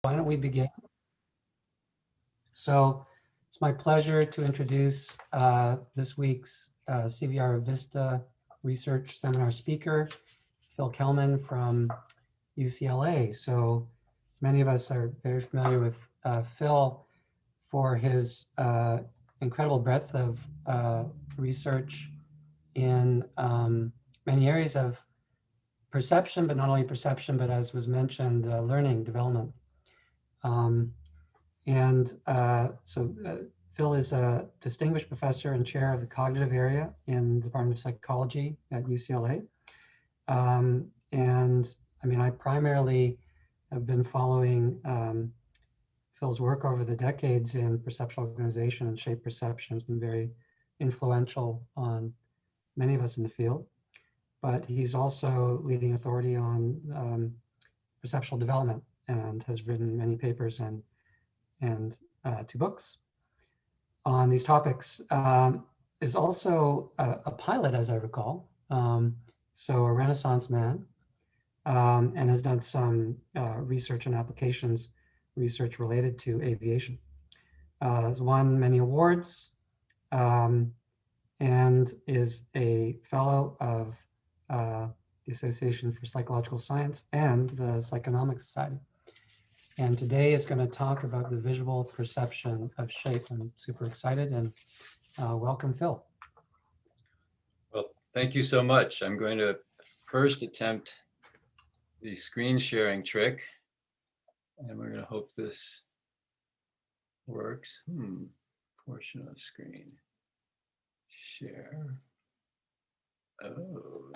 Why don't we begin? So it's my pleasure to introduce this week's CVR Vista Research Seminar speaker, Phil Kellman from UCLA. So many of us are very familiar with Phil for his incredible breadth of research in many areas of perception, but not only perception, but as was mentioned, learning, development. Phil is a distinguished professor and chair of the cognitive area in the Department of Psychology at UCLA. I primarily have been following Phil's work over the decades in perceptual organization and shape perception. Has been very influential on many of us in the field, but he's also leading authority on perceptual development and has written many papers and 2 books on these topics. Is also a pilot, as I recall, so a Renaissance man, and has done some research and applications research related to aviation. Has won many awards, and is a fellow of the Association for Psychological Science and the Psychonomic Society. And today is going to talk about the visual perception of shape. I'm super excited, and welcome, Phil. Well, thank you so much. I'm going to first attempt the screen sharing trick, and we're going to hope this works. Portion of screen share. Oh,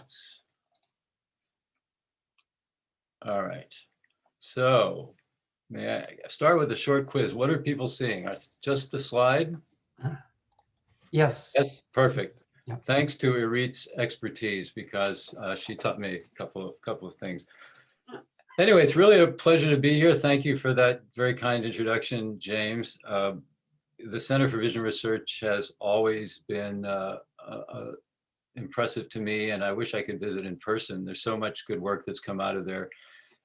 all right. So may I start with a short quiz? What are people seeing? Just the slide? Yes. Yes, perfect. Yeah. Thanks to Irit's expertise, because she taught me a couple of things. Anyway, it's really a pleasure to be here. Thank you for that very kind introduction, James. The Center for Vision Research has always been impressive to me, and I wish I could visit in person. There's so much good work that's come out of there.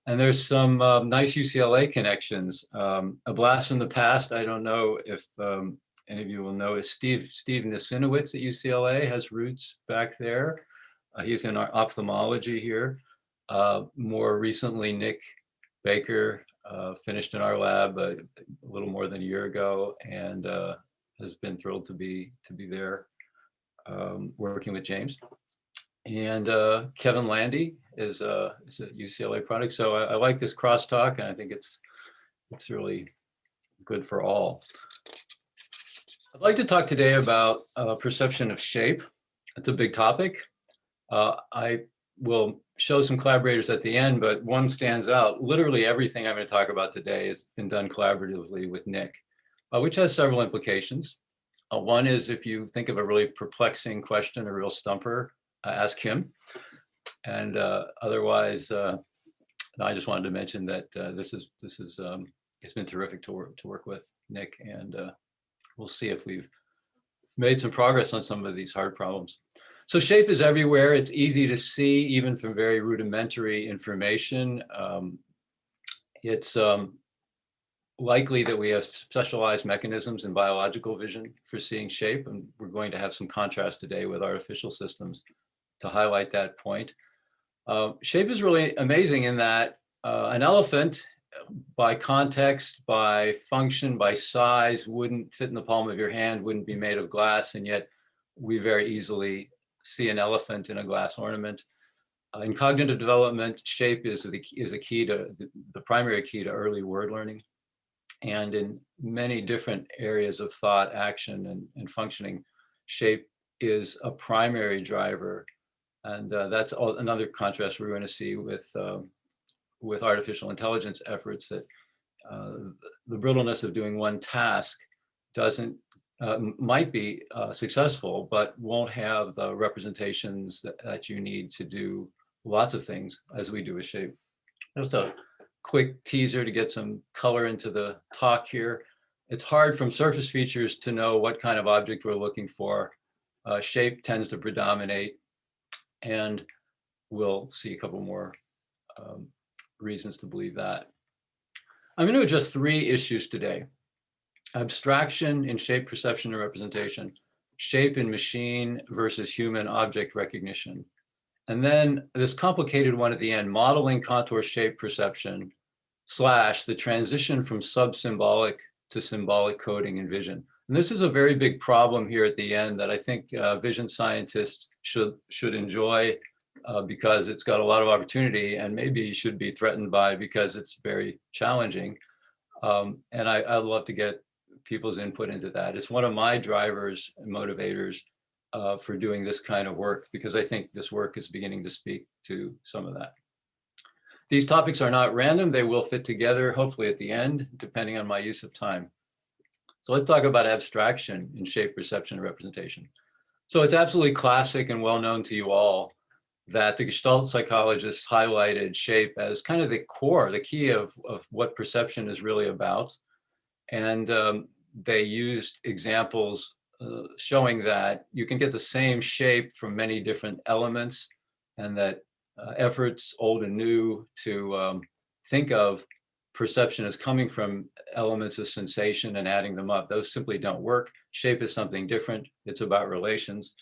And there's some nice UCLA connections. A blast from the past, I don't know if any of you will know, is Steve Nisinowitz at UCLA has roots back there. He's in our ophthalmology here. More recently, Nick Baker finished in our lab a little more than a year ago, and has been thrilled to be there working with James. And Kevin Landy is a UCLA product. So I like this crosstalk, and I think it's really good for all. I'd like to talk today about perception of shape. It's a big topic. I will show some collaborators at the end, but one stands out. Literally everything I'm going to talk about today has been done collaboratively with Nick, which has several implications. One is, if you think of a really perplexing question, a real stumper, ask him. And otherwise, I just wanted to mention that it's been terrific to work with Nick, and we'll see if we've made some progress on some of these hard problems. So shape is everywhere. It's easy to see, even from very rudimentary information. It's likely that we have specialized mechanisms in biological vision for seeing shape, and we're going to have some contrast today with artificial systems to highlight that point. Shape is really amazing in that an elephant, by context, by function, by size, wouldn't fit in the palm of your hand, wouldn't be made of glass, and yet we very easily see an elephant in a glass ornament. In cognitive development, shape is a key to the primary key to early word learning. And in many different areas of thought, action, and functioning, shape is a primary driver. And that's another contrast we're going to see with artificial intelligence efforts, that the brittleness of doing one task might be successful, but won't have the representations that you need to do lots of things as we do with shape. Just a quick teaser to get some color into the talk here. It's hard from surface features to know what kind of object we're looking for. Shape tends to predominate, and we'll see a couple more reasons to believe that. I'm going to address three issues today: abstraction in shape perception and representation, shape in machine versus human object recognition, and then this complicated one at the end, modeling contour shape perception / the transition from subsymbolic to symbolic coding in vision. And this is a very big problem here at the end that I think vision scientists should enjoy because it's got a lot of opportunity, and maybe should be threatened by because it's very challenging. And I'd love to get people's input into that. It's one of my drivers and motivators for doing this kind of work, because I think this work is beginning to speak to some of that. These topics are not random. They will fit together, hopefully at the end, depending on my use of time. So let's talk about abstraction in shape perception and representation. So it's absolutely classic and well known to you all that the Gestalt psychologists highlighted shape as kind of the core, the key of what perception is really about. And they used examples showing that you can get the same shape from many different elements, and that efforts, old and new, to think of perception as coming from elements of sensation and adding them up, those simply don't work. Shape is something different. It's about relations.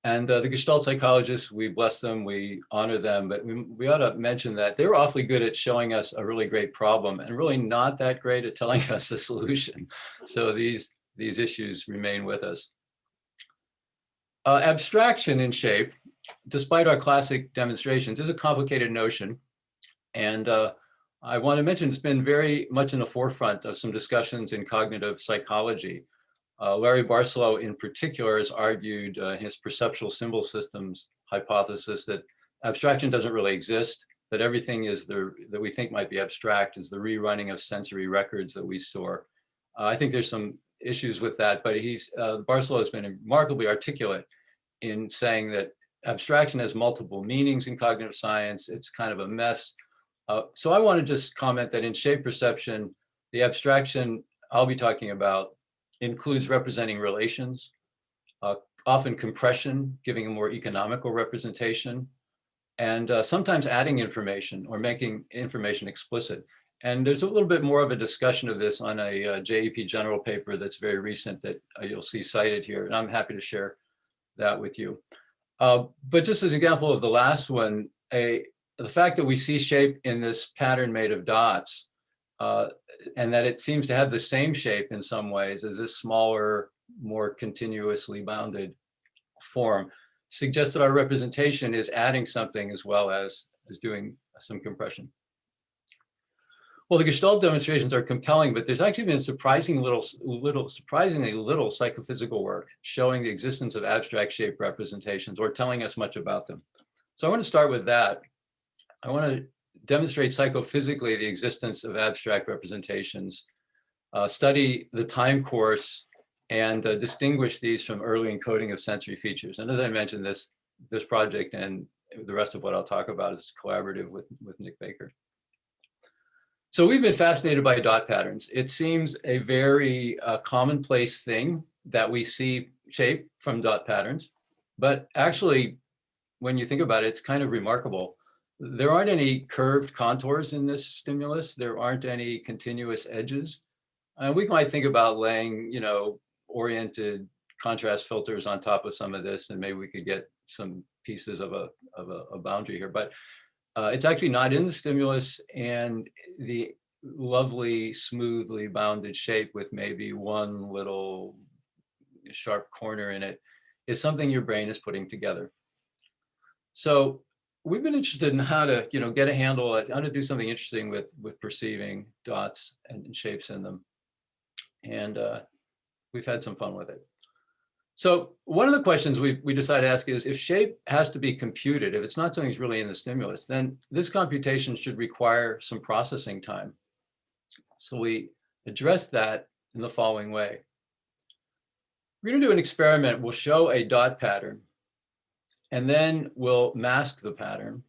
And the Gestalt psychologists, we bless them, we honor them, but we ought to mention that they were awfully good at showing us a really great problem and really not that great at telling us the solution. So these issues remain with us. Abstraction in shape, despite our classic demonstrations, is a complicated notion. And I want to mention it's been very much in the forefront of some discussions in cognitive psychology. Larry Barcelow in particular has argued his perceptual symbol systems hypothesis that abstraction doesn't really exist, that everything that we think might be abstract is the rerunning of sensory records that we store. I think there's some issues with that, but Barcelow has been remarkably articulate in saying that abstraction has multiple meanings in cognitive science. It's kind of a mess. So I want to just comment that in shape perception, the abstraction I'll be talking about includes representing relations, often compression, giving a more economical representation, and sometimes adding information or making information explicit. And there's a little bit more of a discussion of this on a JEP general paper that's very recent that you'll see cited here, and I'm happy to share that with you. But just as an example of the last one, the fact that we see shape in this pattern made of dots, and that it seems to have the same shape in some ways as this smaller, more continuously bounded form, suggests that our representation is adding something as well as doing some compression. Well, the Gestalt demonstrations are compelling, but there's actually been surprisingly little psychophysical work showing the existence of abstract shape representations or telling us much about them. So I want to start with that. I want to demonstrate psychophysically the existence of abstract representations, study the time course, and distinguish these from early encoding of sensory features. And as I mentioned, this project and the rest of what I'll talk about is collaborative with Nick Baker. So we've been fascinated by dot patterns. It seems a very commonplace thing that we see shape from dot patterns, but actually, when you think about it, it's kind of remarkable. There aren't any curved contours in this stimulus. There aren't any continuous edges. We might think about laying, oriented contrast filters on top of some of this, and maybe we could get some pieces of a boundary here. But it's actually not in the stimulus, and the lovely, smoothly bounded shape with maybe one little sharp corner in it is something your brain is putting together. So we've been interested in how to, get a handle at how to do something interesting with perceiving dots and shapes in them. And we've had some fun with it. So one of the questions we decided to ask is, if shape has to be computed, if it's not something that's really in the stimulus, then this computation should require some processing time. So we addressed that in the following way. We're going to do an experiment. We'll show a dot pattern, and then we'll mask the pattern,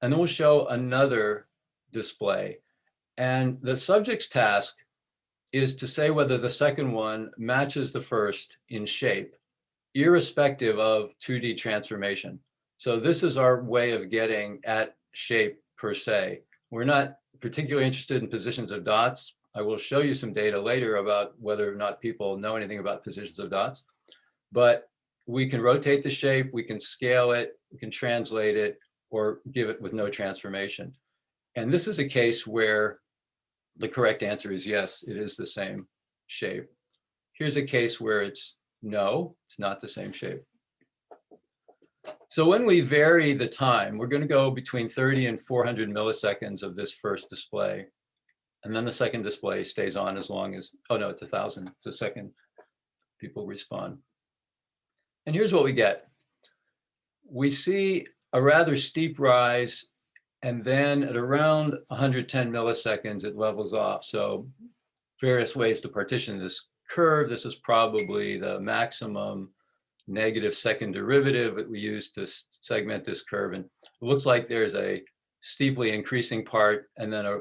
and then we'll show another display. And the subject's task is to say whether the second one matches the first in shape, irrespective of 2D transformation. So this is our way of getting at shape per se. We're not particularly interested in positions of dots. I will show you some data later about whether or not people know anything about positions of dots. But we can rotate the shape, we can scale it, we can translate it, or give it with no transformation. And this is a case where the correct answer is yes, it is the same shape. Here's a case where it's no, it's not the same shape. So when we vary the time, we're going to go between 30 and 400 milliseconds of this first display. And then the second display stays on as long as, oh no, it's 1,000. It's a second people respond. And here's what we get. We see a rather steep rise, and then at around 110 milliseconds, it levels off. So various ways to partition this curve. This is probably the maximum negative second derivative that we use to segment this curve. And it looks like there's a steeply increasing part and then a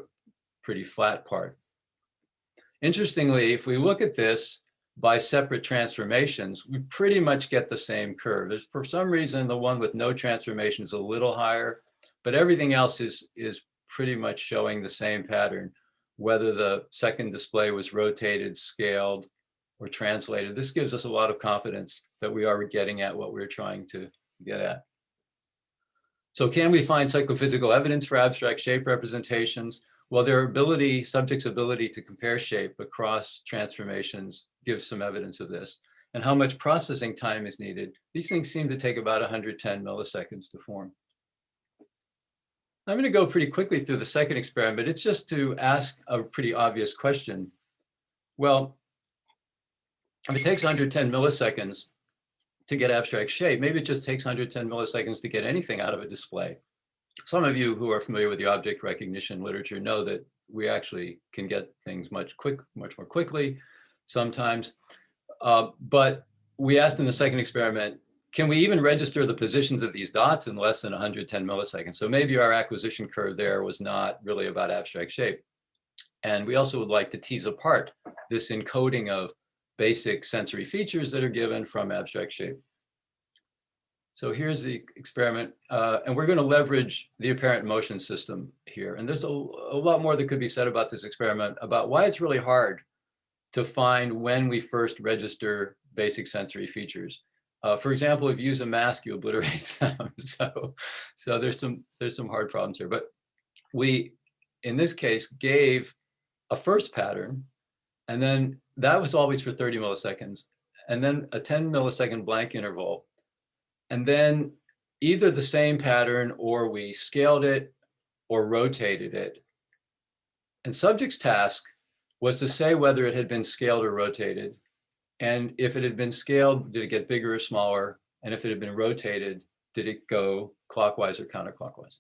pretty flat part. Interestingly, if we look at this by separate transformations, we pretty much get the same curve. There's, for some reason, the one with no transformation is a little higher, but everything else is pretty much showing the same pattern, whether the second display was rotated, scaled, or translated. This gives us a lot of confidence that we are getting at what we're trying to get at. So can we find psychophysical evidence for abstract shape representations? Well, their ability, subjects' ability to compare shape across transformations gives some evidence of this. And how much processing time is needed? These things seem to take about 110 milliseconds to form. I'm going to go pretty quickly through the second experiment. It's just to ask a pretty obvious question. Well, if it takes 110 milliseconds to get abstract shape, maybe it just takes 110 milliseconds to get anything out of a display. Some of you who are familiar with the object recognition literature know that we actually can get things much more quickly sometimes. But we asked in the second experiment, can we even register the positions of these dots in less than 110 milliseconds? So maybe our acquisition curve there was not really about abstract shape. And we also would like to tease apart this encoding of basic sensory features that are given from abstract shape. So here's the experiment, and we're going to leverage the apparent motion system here. And there's a lot more that could be said about this experiment, about why it's really hard to find when we first register basic sensory features. For example, if you use a mask, you obliterate them. So there's some hard problems here. But we, in this case, gave a first pattern, and then that was always for 30 milliseconds, and then a 10 millisecond blank interval. And then either the same pattern, or we scaled it or rotated it. And subject's task was to say whether it had been scaled or rotated. And if it had been scaled, did it get bigger or smaller? And if it had been rotated, did it go clockwise or counterclockwise?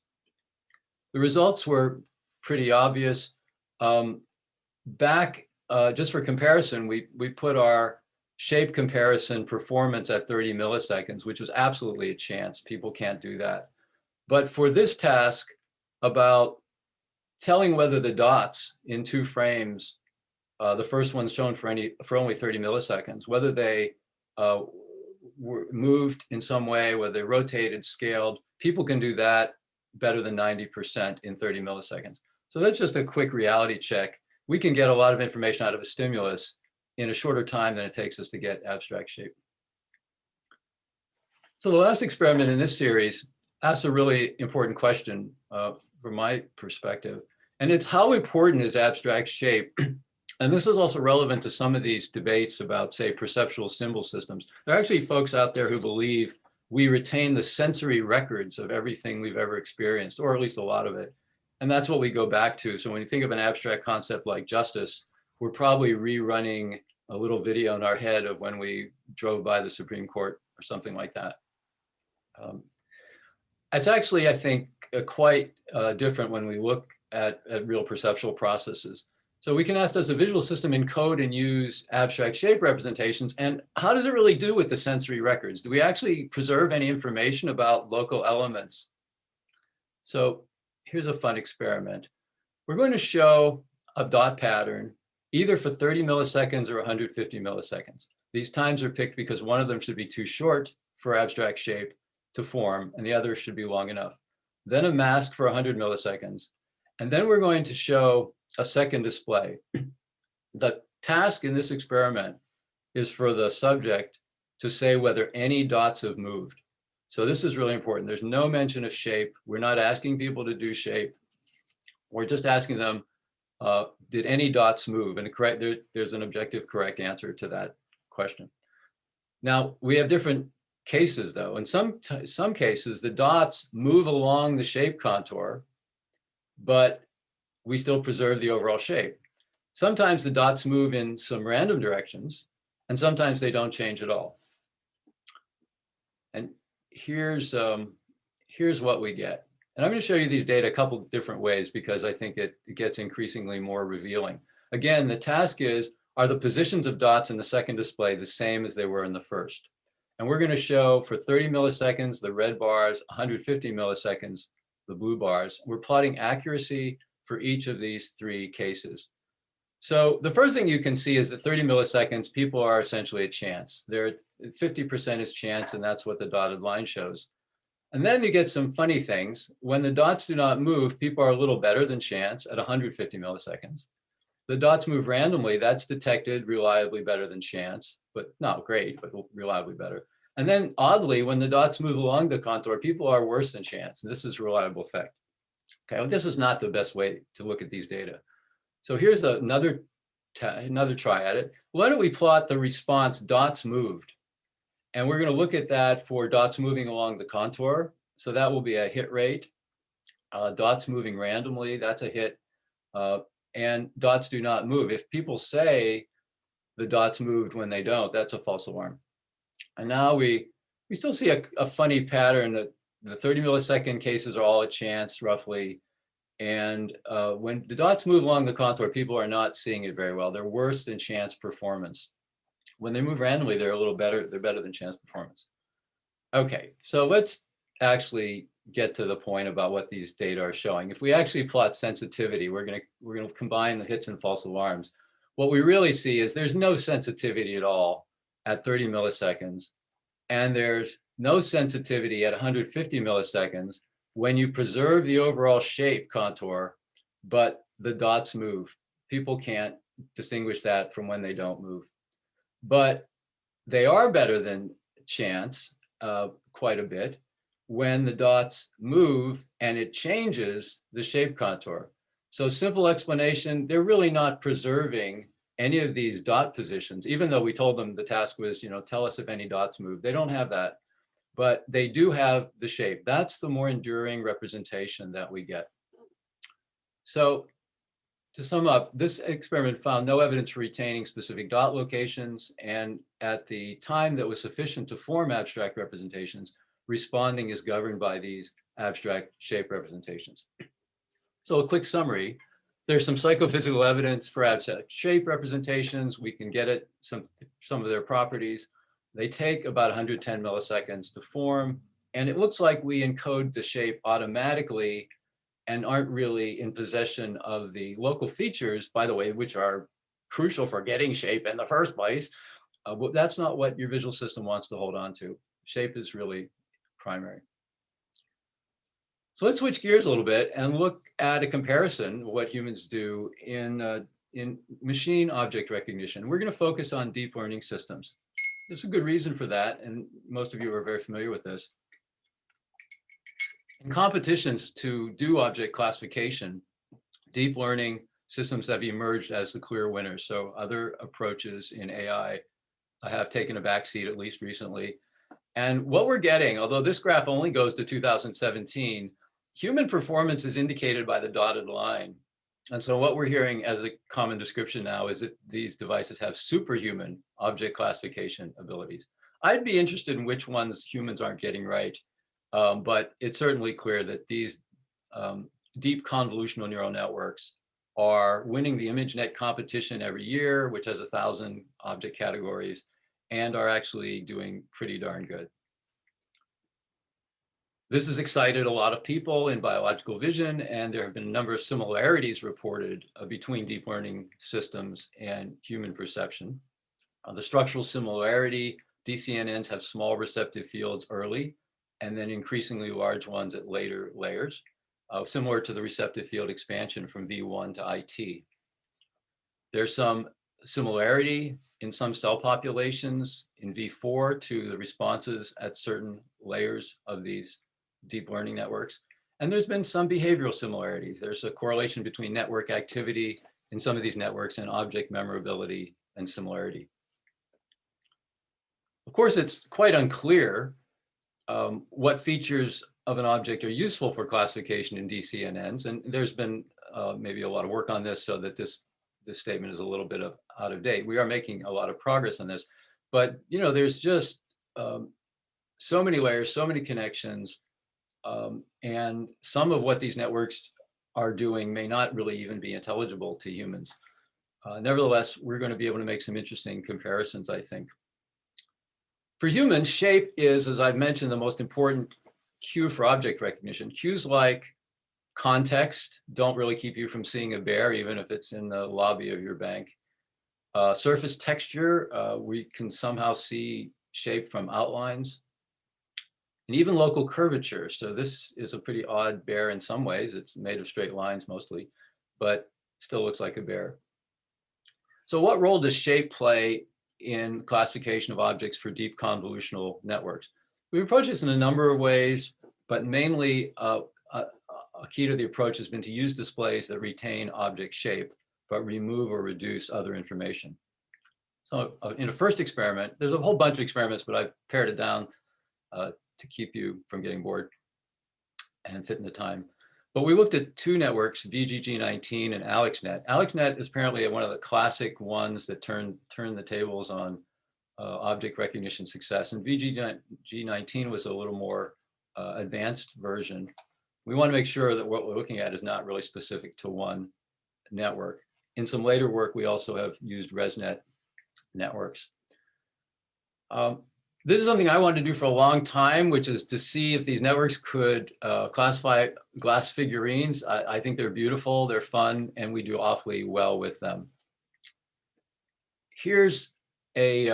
The results were pretty obvious. Just for comparison, we put our shape comparison performance at 30 milliseconds, which was absolutely a chance. People can't do that. But for this task about telling whether the dots in 2 frames, the first one's shown for only 30 milliseconds, whether they were moved in some way, whether they rotated, scaled, people can do that better than 90% in 30 milliseconds. So that's just a quick reality check. We can get a lot of information out of a stimulus in a shorter time than it takes us to get abstract shape. So the last experiment in this series asks a really important question from my perspective, and it's how important is abstract shape? And this is also relevant to some of these debates about, say, perceptual symbol systems. There are actually folks out there who believe we retain the sensory records of everything we've ever experienced, or at least a lot of it. And that's what we go back to. So when you think of an abstract concept like justice, we're probably rerunning a little video in our head of when we drove by the Supreme Court or something like that. It's actually, I think, quite different when we look at real perceptual processes. So we can ask, does the visual system encode and use abstract shape representations? And how does it really do with the sensory records? Do we actually preserve any information about local elements? So here's a fun experiment. We're going to show a dot pattern either for 30 milliseconds or 150 milliseconds. These times are picked because one of them should be too short for abstract shape to form, and the other should be long enough. Then a mask for 100 milliseconds, And then we're going to show a second display. The task in this experiment is for the subject to say whether any dots have moved. So this is really important. There's no mention of shape. We're not asking people to do shape. We're just asking them, did any dots move? And there's an objective correct answer to that question. Now, we have different cases, though. In some cases, the dots move along the shape contour, but we still preserve the overall shape. Sometimes the dots move in some random directions, and sometimes they don't change at all. And here's what we get. And I'm going to show you these data a couple different ways because I think it gets increasingly more revealing. Again, the task is, are the positions of dots in the second display the same as they were in the first? And we're going to show for 30 milliseconds, the red bars, 150 milliseconds, the blue bars. We're plotting accuracy for each of these three cases. So the first thing you can see is that 30 milliseconds, people are essentially a chance. They're 50% is chance, and that's what the dotted line shows. And then you get some funny things. When the dots do not move, people are a little better than chance at 150 milliseconds. The dots move randomly, that's detected reliably better than chance, but not great, but reliably better. And then oddly, when the dots move along the contour, people are worse than chance. And this is a reliable effect. Okay, well, this is not the best way to look at these data. So here's another try at it. Why don't we plot the response dots moved? And we're going to look at that for dots moving along the contour. So that will be a hit rate. Dots moving randomly, that's a hit. And dots do not move. If people say the dots moved when they don't, that's a false alarm. And now we still see a funny pattern that the 30 millisecond cases are all a chance roughly. And when the dots move along the contour, people are not seeing it very well. They're worse than chance performance. When they move randomly, they're a little better. They're better than chance performance. Okay, so let's actually get to the point about what these data are showing. If we actually plot sensitivity, we're gonna combine the hits and false alarms. What we really see is there's no sensitivity at all at 30 milliseconds, and there's no sensitivity at 150 milliseconds when you preserve the overall shape contour, but the dots move. People can't distinguish that from when they don't move. But they are better than chance quite a bit when the dots move and it changes the shape contour. So simple explanation, they're really not preserving any of these dot positions, even though we told them the task was, tell us if any dots move. They don't have that, but they do have the shape. That's the more enduring representation that we get. So to sum up, this experiment found no evidence for retaining specific dot locations, and at the time that was sufficient to form abstract representations, responding is governed by these abstract shape representations. So a quick summary, there's some psychophysical evidence for abstract shape representations. We can get at some of their properties. They take about 110 milliseconds to form, and it looks like we encode the shape automatically and aren't really in possession of the local features, by the way, which are crucial for getting shape in the first place. But that's not what your visual system wants to hold on to. Shape is really primary. So let's switch gears a little bit and look at a comparison of what humans do in machine object recognition. We're going to focus on deep learning systems. There's a good reason for that, and most of you are very familiar with this. In competitions to do object classification, deep learning systems have emerged as the clear winners. So other approaches in AI have taken a backseat, at least recently. And what we're getting, although this graph only goes to 2017, human performance is indicated by the dotted line. And so what we're hearing as a common description now is that these devices have superhuman object classification abilities. I'd be interested in which ones humans aren't getting right. But it's certainly clear that these deep convolutional neural networks are winning the ImageNet competition every year, which has 1,000 object categories, and are actually doing pretty darn good. This has excited a lot of people in biological vision, and there have been a number of similarities reported between deep learning systems and human perception. The structural similarity, DCNNs have small receptive fields early, and then increasingly large ones at later layers. similar to the receptive field expansion from V1 to IT. There's some similarity in some cell populations in V4 to the responses at certain layers of these deep learning networks. And there's been some behavioral similarities. There's a correlation between network activity in some of these networks and object memorability and similarity. Of course, it's quite unclear what features of an object are useful for classification in DCNNs. And there's been maybe a lot of work on this, so that this statement is a little bit out of date. We are making a lot of progress on this, but there's just so many layers, so many connections, and some of what these networks are doing may not really even be intelligible to humans. Nevertheless, we're going to be able to make some interesting comparisons, I think. For humans, shape is, as I've mentioned, the most important cue for object recognition. Cues like context don't really keep you from seeing a bear, even if it's in the lobby of your bank. Surface texture, we can somehow see shape from outlines. And even local curvature. So this is a pretty odd bear in some ways. It's made of straight lines mostly, but still looks like a bear. So what role does shape play in classification of objects for deep convolutional networks? We approach this in a number of ways, but mainly a key to the approach has been to use displays that retain object shape, but remove or reduce other information. So in a first experiment, there's a whole bunch of experiments, but I've pared it down to keep you from getting bored and fit in the time. But we looked at two networks, VGG19 and AlexNet. AlexNet is apparently one of the classic ones that turn the tables on object recognition success. And VGG19 was a little more advanced version. We want to make sure that what we're looking at is not really specific to one network. In some later work, we also have used ResNet networks. This is something I wanted to do for a long time, which is to see if these networks could classify glass figurines. I think they're beautiful, they're fun, and we do awfully well with them. Here's a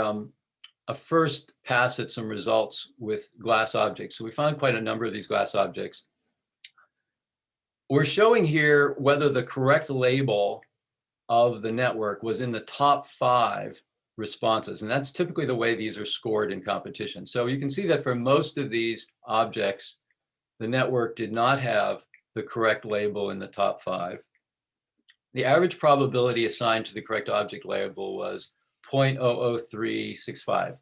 first pass at some results with glass objects. So we found quite a number of these glass objects. We're showing here whether the correct label of the network was in the top 5 responses. And that's typically the way these are scored in competition. So you can see that for most of these objects, the network did not have the correct label in the top 5. The average probability assigned to the correct object label was 0.00365.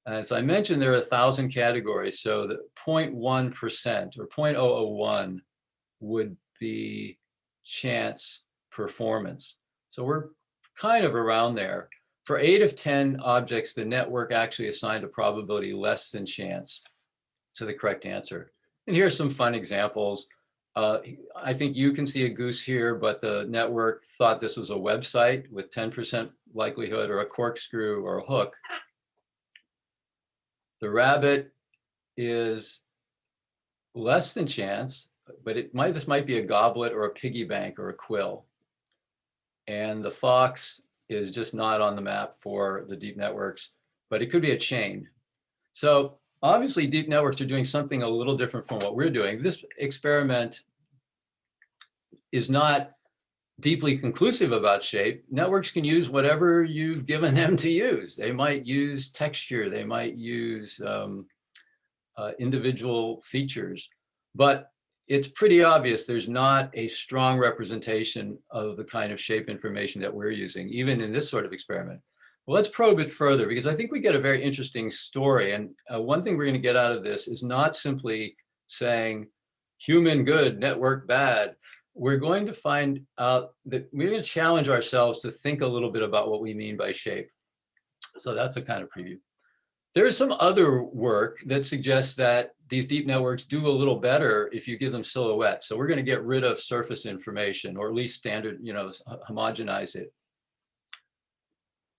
And as I mentioned, there are 1,000 categories. So the 0.1% or 0.001 would be chance performance. So we're kind of around there. For 8 of 10 objects, the network actually assigned a probability less than chance to the correct answer. And here's some fun examples. I think you can see a goose here, but the network thought this was a website with 10% likelihood, or a corkscrew or a hook. The rabbit is less than chance, but this might be a goblet or a piggy bank or a quill. And the fox is just not on the map for the deep networks, but it could be a chain. So obviously deep networks are doing something a little different from what we're doing. This experiment is not deeply conclusive about shape. Networks can use whatever you've given them to use. They might use texture, they might use individual features, but it's pretty obvious there's not a strong representation of the kind of shape information that we're using, even in this sort of experiment. Well, let's probe it further, because I think we get a very interesting story. And one thing we're going to get out of this is not simply saying human good, network bad. We're going to find out that we're going to challenge ourselves to think a little bit about what we mean by shape. So that's a kind of preview. There is some other work that suggests that these deep networks do a little better if you give them silhouettes. So we're going to get rid of surface information, or at least standard, homogenize it.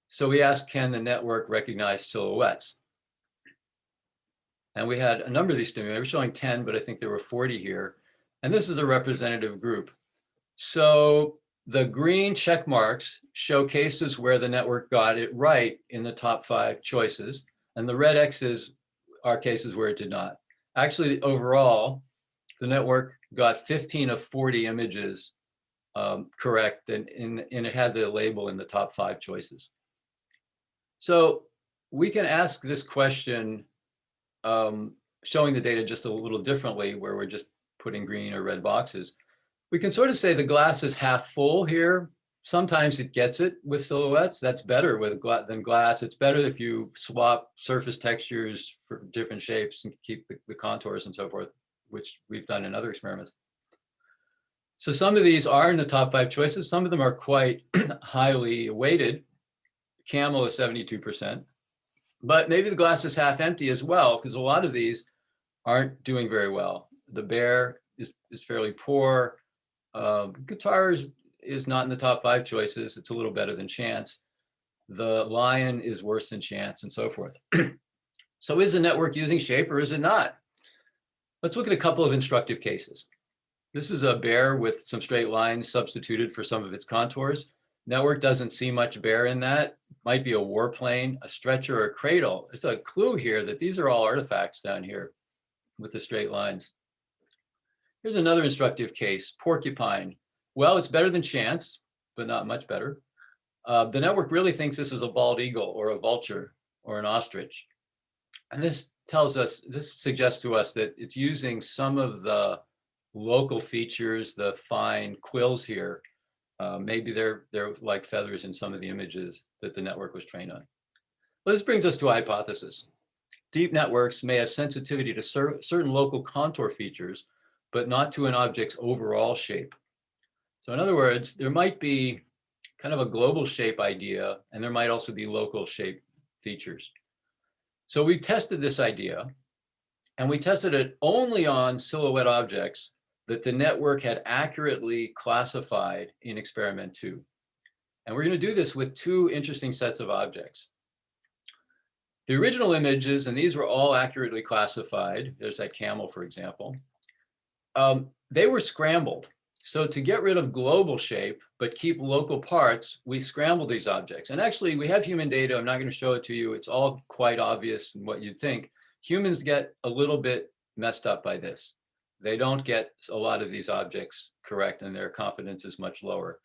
So we asked, can the network recognize silhouettes? And we had a number of these stimuli. We're showing 10, but I think there were 40 here. And this is a representative group. So the green check marks show cases where the network got it right in the top 5 choices. And the red X's are cases where it did not. Actually, overall, the network got 15 of 40 images correct, and it had the label in the top 5 choices. So we can ask this question, showing the data just a little differently, where we're just putting green or red boxes. We can sort of say the glass is half full here. Sometimes it gets it with silhouettes. That's better than glass. It's better if you swap surface textures for different shapes and keep the contours and so forth, which we've done in other experiments. So some of these are in the top 5 choices. Some of them are quite highly weighted. Camel is 72%. But maybe the glass is half empty as well, because a lot of these aren't doing very well. The bear is fairly poor. Guitar is not in the top 5 choices. It's a little better than chance. The lion is worse than chance, and so forth. So is the network using shape or is it not? Let's look at a couple of instructive cases. This is a bear with some straight lines substituted for some of its contours. Network doesn't see much bear in that. Might be a warplane, a stretcher, or a cradle. It's a clue here that these are all artifacts down here with the straight lines. Here's another instructive case, porcupine. Well, it's better than chance, but not much better. The network really thinks this is a bald eagle or a vulture or an ostrich. And this suggests to us that it's using some of the local features, the fine quills here. Maybe they're like feathers in some of the images that the network was trained on. Well, this brings us to a hypothesis. Deep networks may have sensitivity to certain local contour features, but not to an object's overall shape. So in other words, there might be kind of a global shape idea, and there might also be local shape features. So we tested this idea, and we tested it only on silhouette objects that the network had accurately classified in experiment 2. And we're going to do this with 2 interesting sets of objects. The original images, and these were all accurately classified, there's that camel, for example, they were scrambled. So to get rid of global shape, but keep local parts, we scrambled these objects. And actually, we have human data. I'm not going to show it to you. It's all quite obvious in what you'd think. Humans get a little bit messed up by this. They don't get a lot of these objects correct, and their confidence is much lower.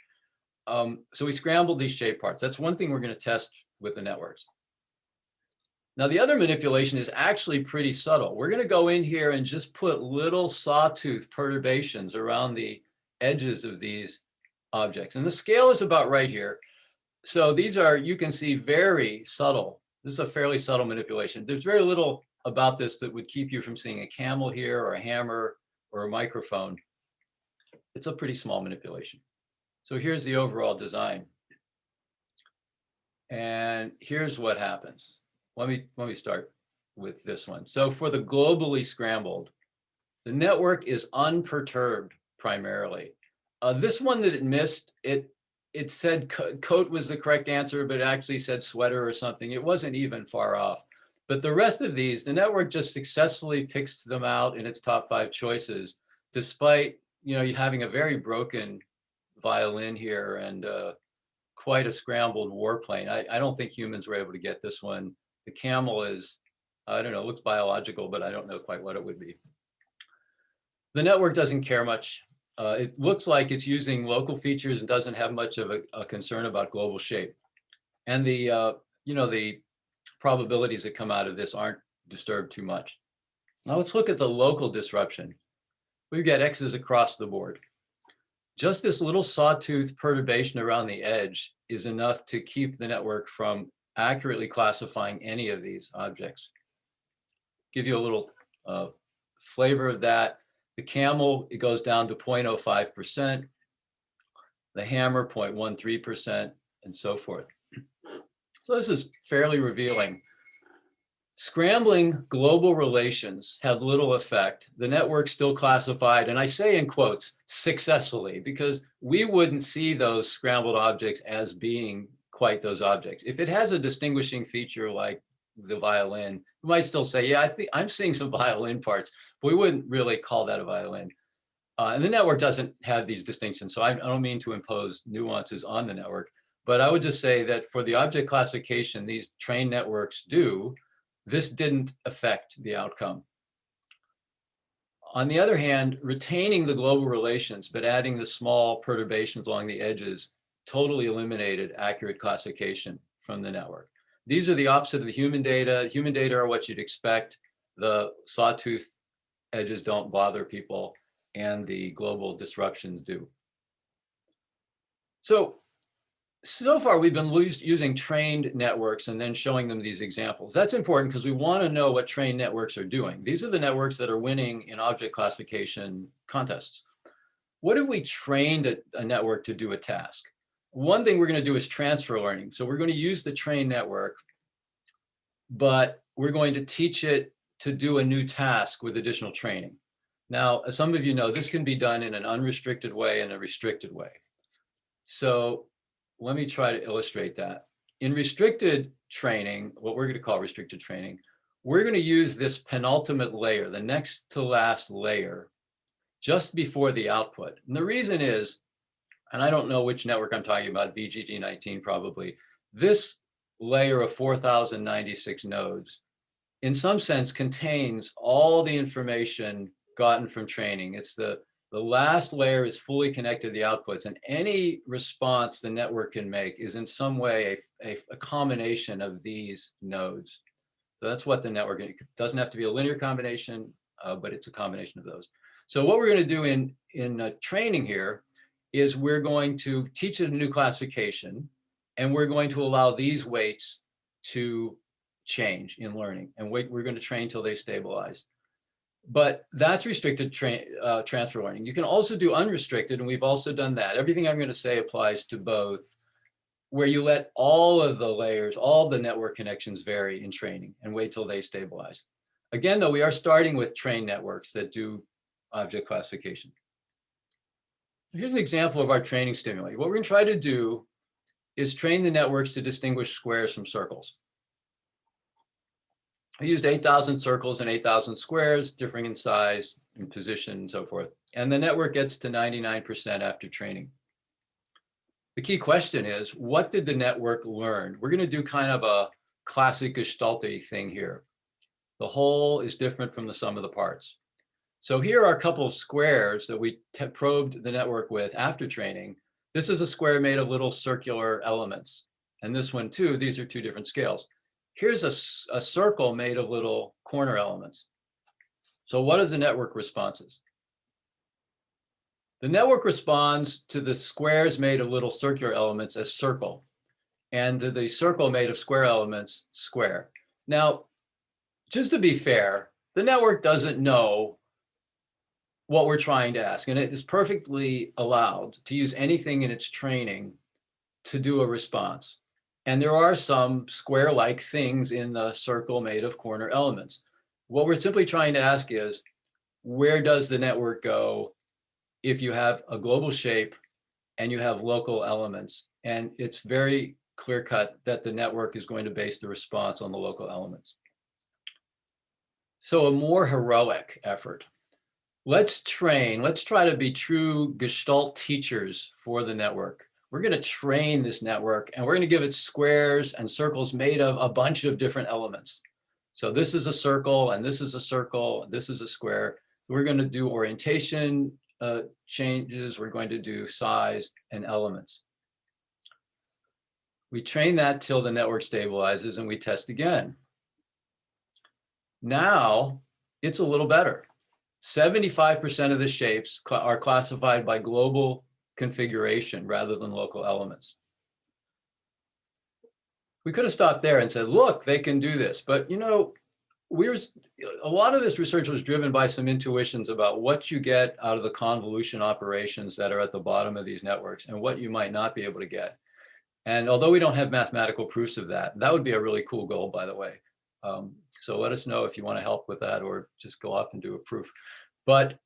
So we scrambled these shape parts. That's one thing we're going to test with the networks. Now, the other manipulation is actually pretty subtle. We're going to go in here and just put little sawtooth perturbations around the edges of these objects. And the scale is about right here. So these are, you can see, very subtle. This is a fairly subtle manipulation. There's very little about this that would keep you from seeing a camel here or a hammer or a microphone. It's a pretty small manipulation. So here's the overall design. And here's what happens. Let me start with this one. So for the globally scrambled, the network is unperturbed primarily. This one that it missed, it said coat was the correct answer, but it actually said sweater or something. It wasn't even far off. But the rest of these, the network just successfully picks them out in its top 5 choices, despite you having a very broken violin here and quite a scrambled warplane. I don't think humans were able to get this one. The camel is, I don't know, looks biological, but I don't know quite what it would be. The network doesn't care much. It looks like it's using local features and doesn't have much of a concern about global shape. And the probabilities that come out of this aren't disturbed too much. Now let's look at the local disruption. We've got X's across the board. Just this little sawtooth perturbation around the edge is enough to keep the network from accurately classifying any of these objects. Give you a little flavor of that. The camel, it goes down to 0.05%, the hammer 0.13%, and so forth. So this is fairly revealing. Scrambling global relations had little effect. The network still classified, and I say in quotes, successfully, because we wouldn't see those scrambled objects as being quite those objects. If it has a distinguishing feature like the violin, we might still say, yeah, I think I'm seeing some violin parts, but we wouldn't really call that a violin. And the network doesn't have these distinctions, so I don't mean to impose nuances on the network, but I would just say that for the object classification these trained networks do, this didn't affect the outcome. On the other hand, retaining the global relations, but adding the small perturbations along the edges totally eliminated accurate classification from the network. These are the opposite of the human data. Human data are what you'd expect. The sawtooth edges don't bother people, and the global disruptions do. So far, we've been using trained networks and then showing them these examples. That's important because we want to know what trained networks are doing. These are the networks that are winning in object classification contests. What if we trained a network to do a task? One thing we're going to do is transfer learning. So we're going to use the trained network, but we're going to teach it to do a new task with additional training. Now, as some of you know, this can be done in an unrestricted way and a restricted way. So let me try to illustrate that. In restricted training, what we're going to call restricted training, we're going to use this penultimate layer, the next to last layer, just before the output. And the reason is, and I don't know which network I'm talking about, VGD19 probably, this layer of 4,096 nodes, in some sense, contains all the information gotten from training. It's the last layer is fully connected to the outputs, and any response the network can make is in some way a combination of these nodes. So that's what the network, it doesn't have to be a linear combination, but it's a combination of those. So what we're going to do in training here is we're going to teach it a new classification, and we're going to allow these weights to change in learning, and we're going to train till they stabilize. But that's restricted transfer learning. You can also do unrestricted, and we've also done that. Everything I'm going to say applies to both, where you let all of the layers, all the network connections vary in training and wait till they stabilize. Again, though, we are starting with trained networks that do object classification. Here's an example of our training stimuli. What we're going to try to do is train the networks to distinguish squares from circles. I used 8,000 circles and 8,000 squares, differing in size and position and so forth. And the network gets to 99% after training. The key question is, what did the network learn? We're going to do kind of a classic Gestalt-y thing here. The whole is different from the sum of the parts. So here are a couple of squares that we probed the network with after training. This is a square made of little circular elements. And this one too, these are two different scales. Here's a circle made of little corner elements. So what is the network responses? The network responds to the squares made of little circular elements as circle, and to the circle made of square elements, square. Now, just to be fair, the network doesn't know what we're trying to ask, and it is perfectly allowed to use anything in its training to do a response. And there are some square-like things in the circle made of corner elements. What we're simply trying to ask is, where does the network go if you have a global shape and you have local elements? And it's very clear-cut that the network is going to base the response on the local elements. So a more heroic effort. Let's try to be true Gestalt teachers for the network. We're going to train this network, and we're going to give it squares and circles made of a bunch of different elements. So this is a circle, and this is a circle, and this is a square. We're going to do orientation changes. We're going to do size and elements. We train that till the network stabilizes, and we test again. Now it's a little better. 75% of the shapes are classified by global configuration rather than local elements. We could have stopped there and said, look, they can do this. But you know, a lot of this research was driven by some intuitions about what you get out of the convolution operations that are at the bottom of these networks and what you might not be able to get. And although we don't have mathematical proofs of that, that would be a really cool goal, by the way. So let us know if you want to help with that, or just go off and do a proof. But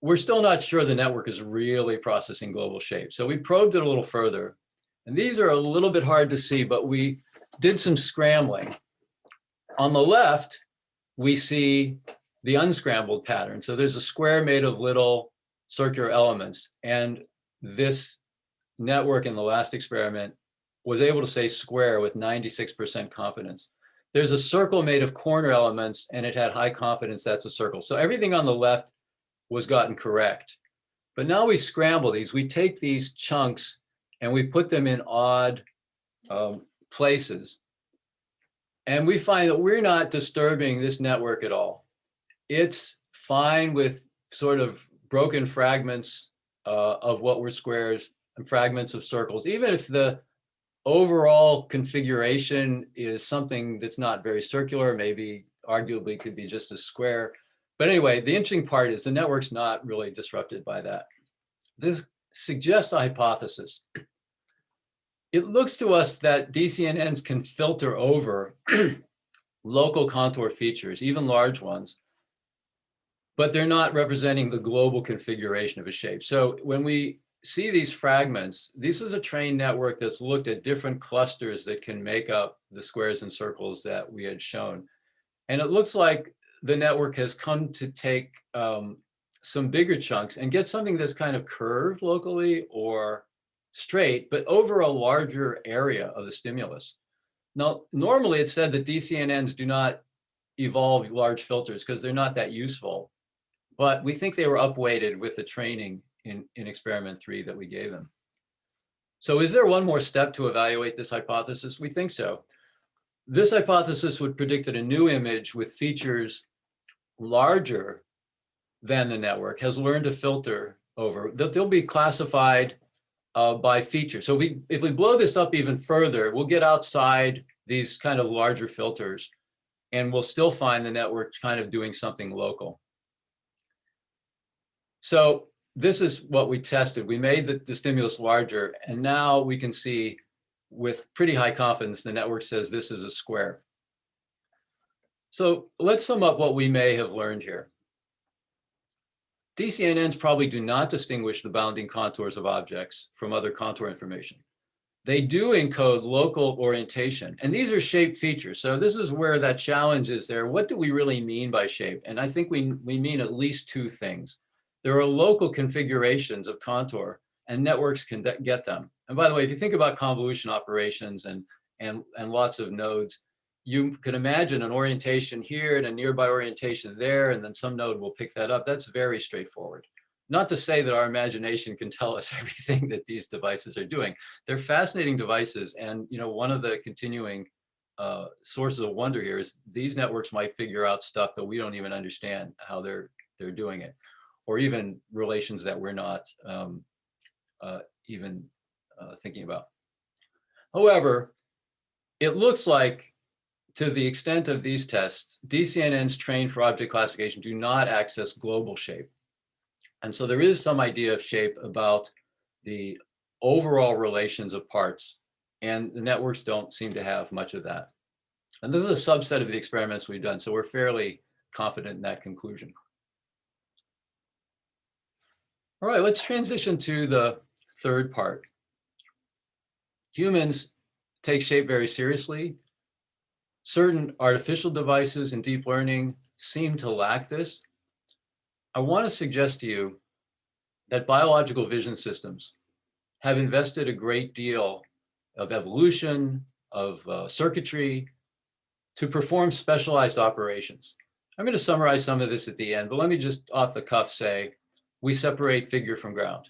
we're still not sure the network is really processing global shapes. So we probed it a little further. And these are a little bit hard to see, but we did some scrambling. On the left, we see the unscrambled pattern. So there's a square made of little circular elements. And this network in the last experiment was able to say square with 96% confidence. There's a circle made of corner elements, and it had high confidence that's a circle. So everything on the left was gotten correct. But now we scramble these. We take these chunks and we put them in odd places. And we find that we're not disturbing this network at all. It's fine with sort of broken fragments of what were squares and fragments of circles, even if the overall configuration is something that's not very circular, maybe arguably could be just a square. But anyway, the interesting part is the network's not really disrupted by that. This suggests a hypothesis. It looks to us that DCNNs can filter over local contour features, even large ones, but they're not representing the global configuration of a shape. So when we see these fragments, this is a trained network that's looked at different clusters that can make up the squares and circles that we had shown. And it looks like the network has come to take some bigger chunks and get something that's kind of curved locally or straight, but over a larger area of the stimulus. Now, normally it's said that DCNNs do not evolve large filters because they're not that useful, but we think they were upweighted with the training in experiment 3 that we gave them. So is there one more step to evaluate this hypothesis? We think so. This hypothesis would predict that a new image with features larger than the network has learned to filter over, that they'll be classified by feature. So if we blow this up even further, we'll get outside these kind of larger filters and we'll still find the network kind of doing something local. So this is what we tested. We made the stimulus larger, and now we can see with pretty high confidence, the network says this is a square. So let's sum up what we may have learned here. DCNNs probably do not distinguish the bounding contours of objects from other contour information. They do encode local orientation, and these are shape features. So this is where that challenge is there. What do we really mean by shape? And I think we mean at least two things. There are local configurations of contour, and networks can get them. And by the way, if you think about convolution operations and lots of nodes, you can imagine an orientation here and a nearby orientation there, and then some node will pick that up. That's very straightforward. Not to say that our imagination can tell us everything that these devices are doing. They're fascinating devices, and one of the continuing sources of wonder here is these networks might figure out stuff that we don't even understand how they're doing it, or even relations that we're not even thinking about. However, it looks like, to the extent of these tests, DCNNs trained for object classification do not access global shape. And so there is some idea of shape about the overall relations of parts, and the networks don't seem to have much of that. And this is a subset of the experiments we've done, so we're fairly confident in that conclusion. All right, let's transition to the third part. Humans take shape very seriously. Certain artificial devices in deep learning seem to lack this. I want to suggest to you that biological vision systems have invested a great deal of evolution, of circuitry, to perform specialized operations. I'm going to summarize some of this at the end, but let me just off the cuff say, we separate figure from ground.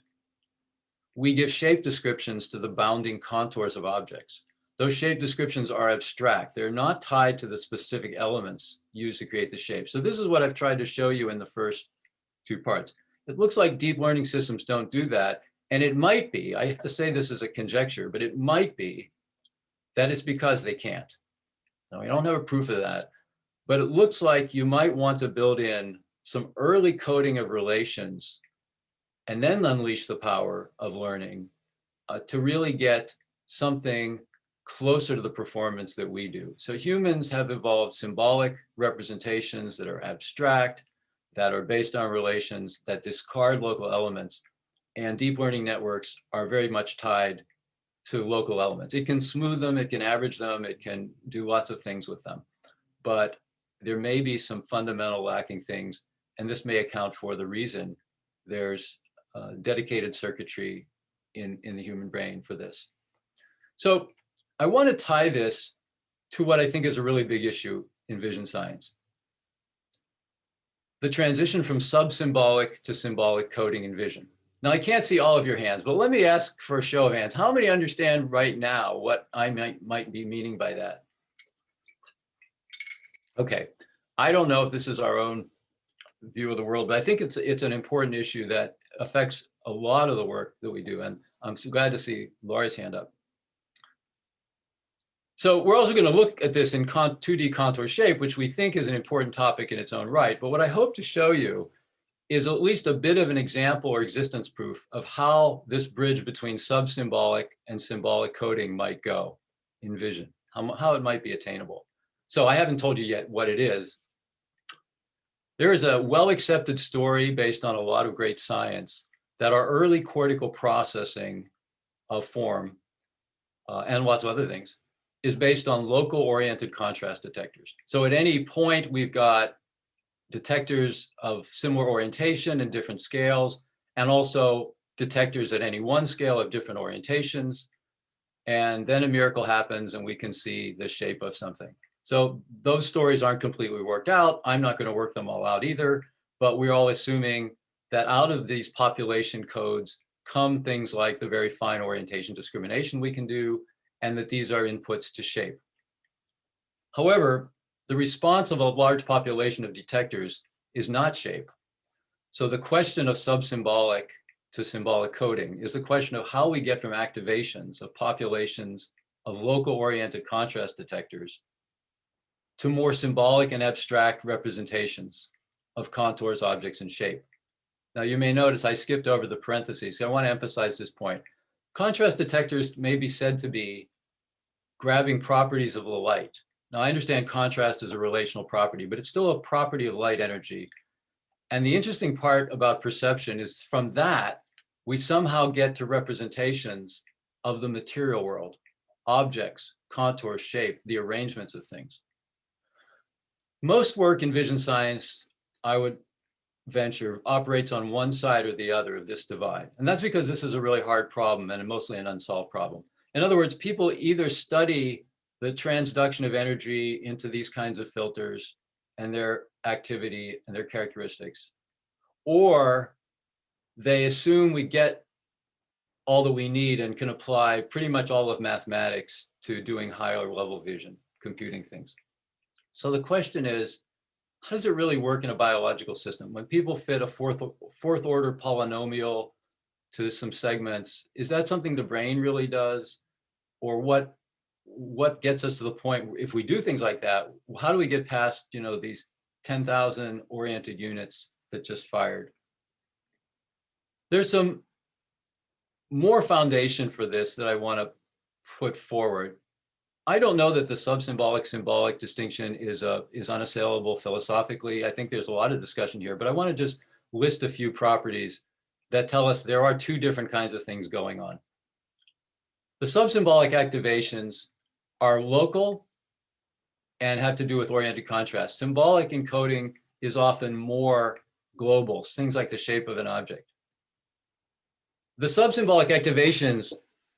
We give shape descriptions to the bounding contours of objects. Those shape descriptions are abstract. They're not tied to the specific elements used to create the shape. So this is what I've tried to show you in the first two parts. It looks like deep learning systems don't do that. And it might be, I have to say this is a conjecture, but it might be that it's because they can't. Now, we don't have a proof of that, but it looks like you might want to build in some early coding of relations and then unleash the power of learning to really get something closer to the performance that we do. So humans have evolved symbolic representations that are abstract, that are based on relations, that discard local elements, and deep learning networks are very much tied to local elements. It can smooth them, it can average them, it can do lots of things with them, but there may be some fundamental lacking things, and this may account for the reason there's dedicated circuitry in the human brain for this. So I want to tie this to what I think is a really big issue in vision science. the transition from subsymbolic to symbolic coding in vision. Now, I can't see all of your hands, but let me ask for a show of hands. How many understand right now what I might be meaning by that? Okay, I don't know if this is our own view of the world, but I think it's an important issue that affects a lot of the work that we do. And I'm so glad to see Laura's hand up. So we're also going to look at this in 2D contour shape, which we think is an important topic in its own right. But what I hope to show you is at least a bit of an example or existence proof of how this bridge between subsymbolic and symbolic coding might go in vision, how it might be attainable. So I haven't told you yet what it is. There is a well-accepted story based on a lot of great science that our early cortical processing of form and lots of other things is based on local oriented contrast detectors. So at any point, we've got detectors of similar orientation and different scales, and also detectors at any one scale of different orientations. And then a miracle happens and we can see the shape of something. So those stories aren't completely worked out. I'm not going to work them all out either, but we're all assuming that out of these population codes come things like the very fine orientation discrimination we can do, and that these are inputs to shape. However, the response of a large population of detectors is not shape. So the question of subsymbolic to symbolic coding is the question of how we get from activations of populations of local oriented contrast detectors to more symbolic and abstract representations of contours, objects, and shape. Now you may notice I skipped over the parentheses, so I want to emphasize this point. Contrast detectors may be said to be grabbing properties of the light. Now I understand contrast is a relational property, but it's still a property of light energy. And the interesting part about perception is from that, we somehow get to representations of the material world, objects, contours, shape, the arrangements of things. Most work in vision science, I would venture, operates on one side or the other of this divide. And that's because this is a really hard problem and mostly an unsolved problem. In other words, people either study the transduction of energy into these kinds of filters and their activity and their characteristics, or they assume we get all that we need and can apply pretty much all of mathematics to doing higher level vision, computing things. So the question is, how does it really work in a biological system? When people fit a fourth order polynomial to some segments, is that something the brain really does? Or what gets us to the point, if we do things like that, how do we get past, these 10,000 oriented units that just fired? There's some more foundation for this that I want to put forward. I don't know that the subsymbolic-symbolic distinction is unassailable philosophically. I think there's a lot of discussion here, but I want to just list a few properties that tell us there are two different kinds of things going on. The subsymbolic activations are local and have to do with oriented contrast. Symbolic encoding is often more global, things like the shape of an object. The subsymbolic activations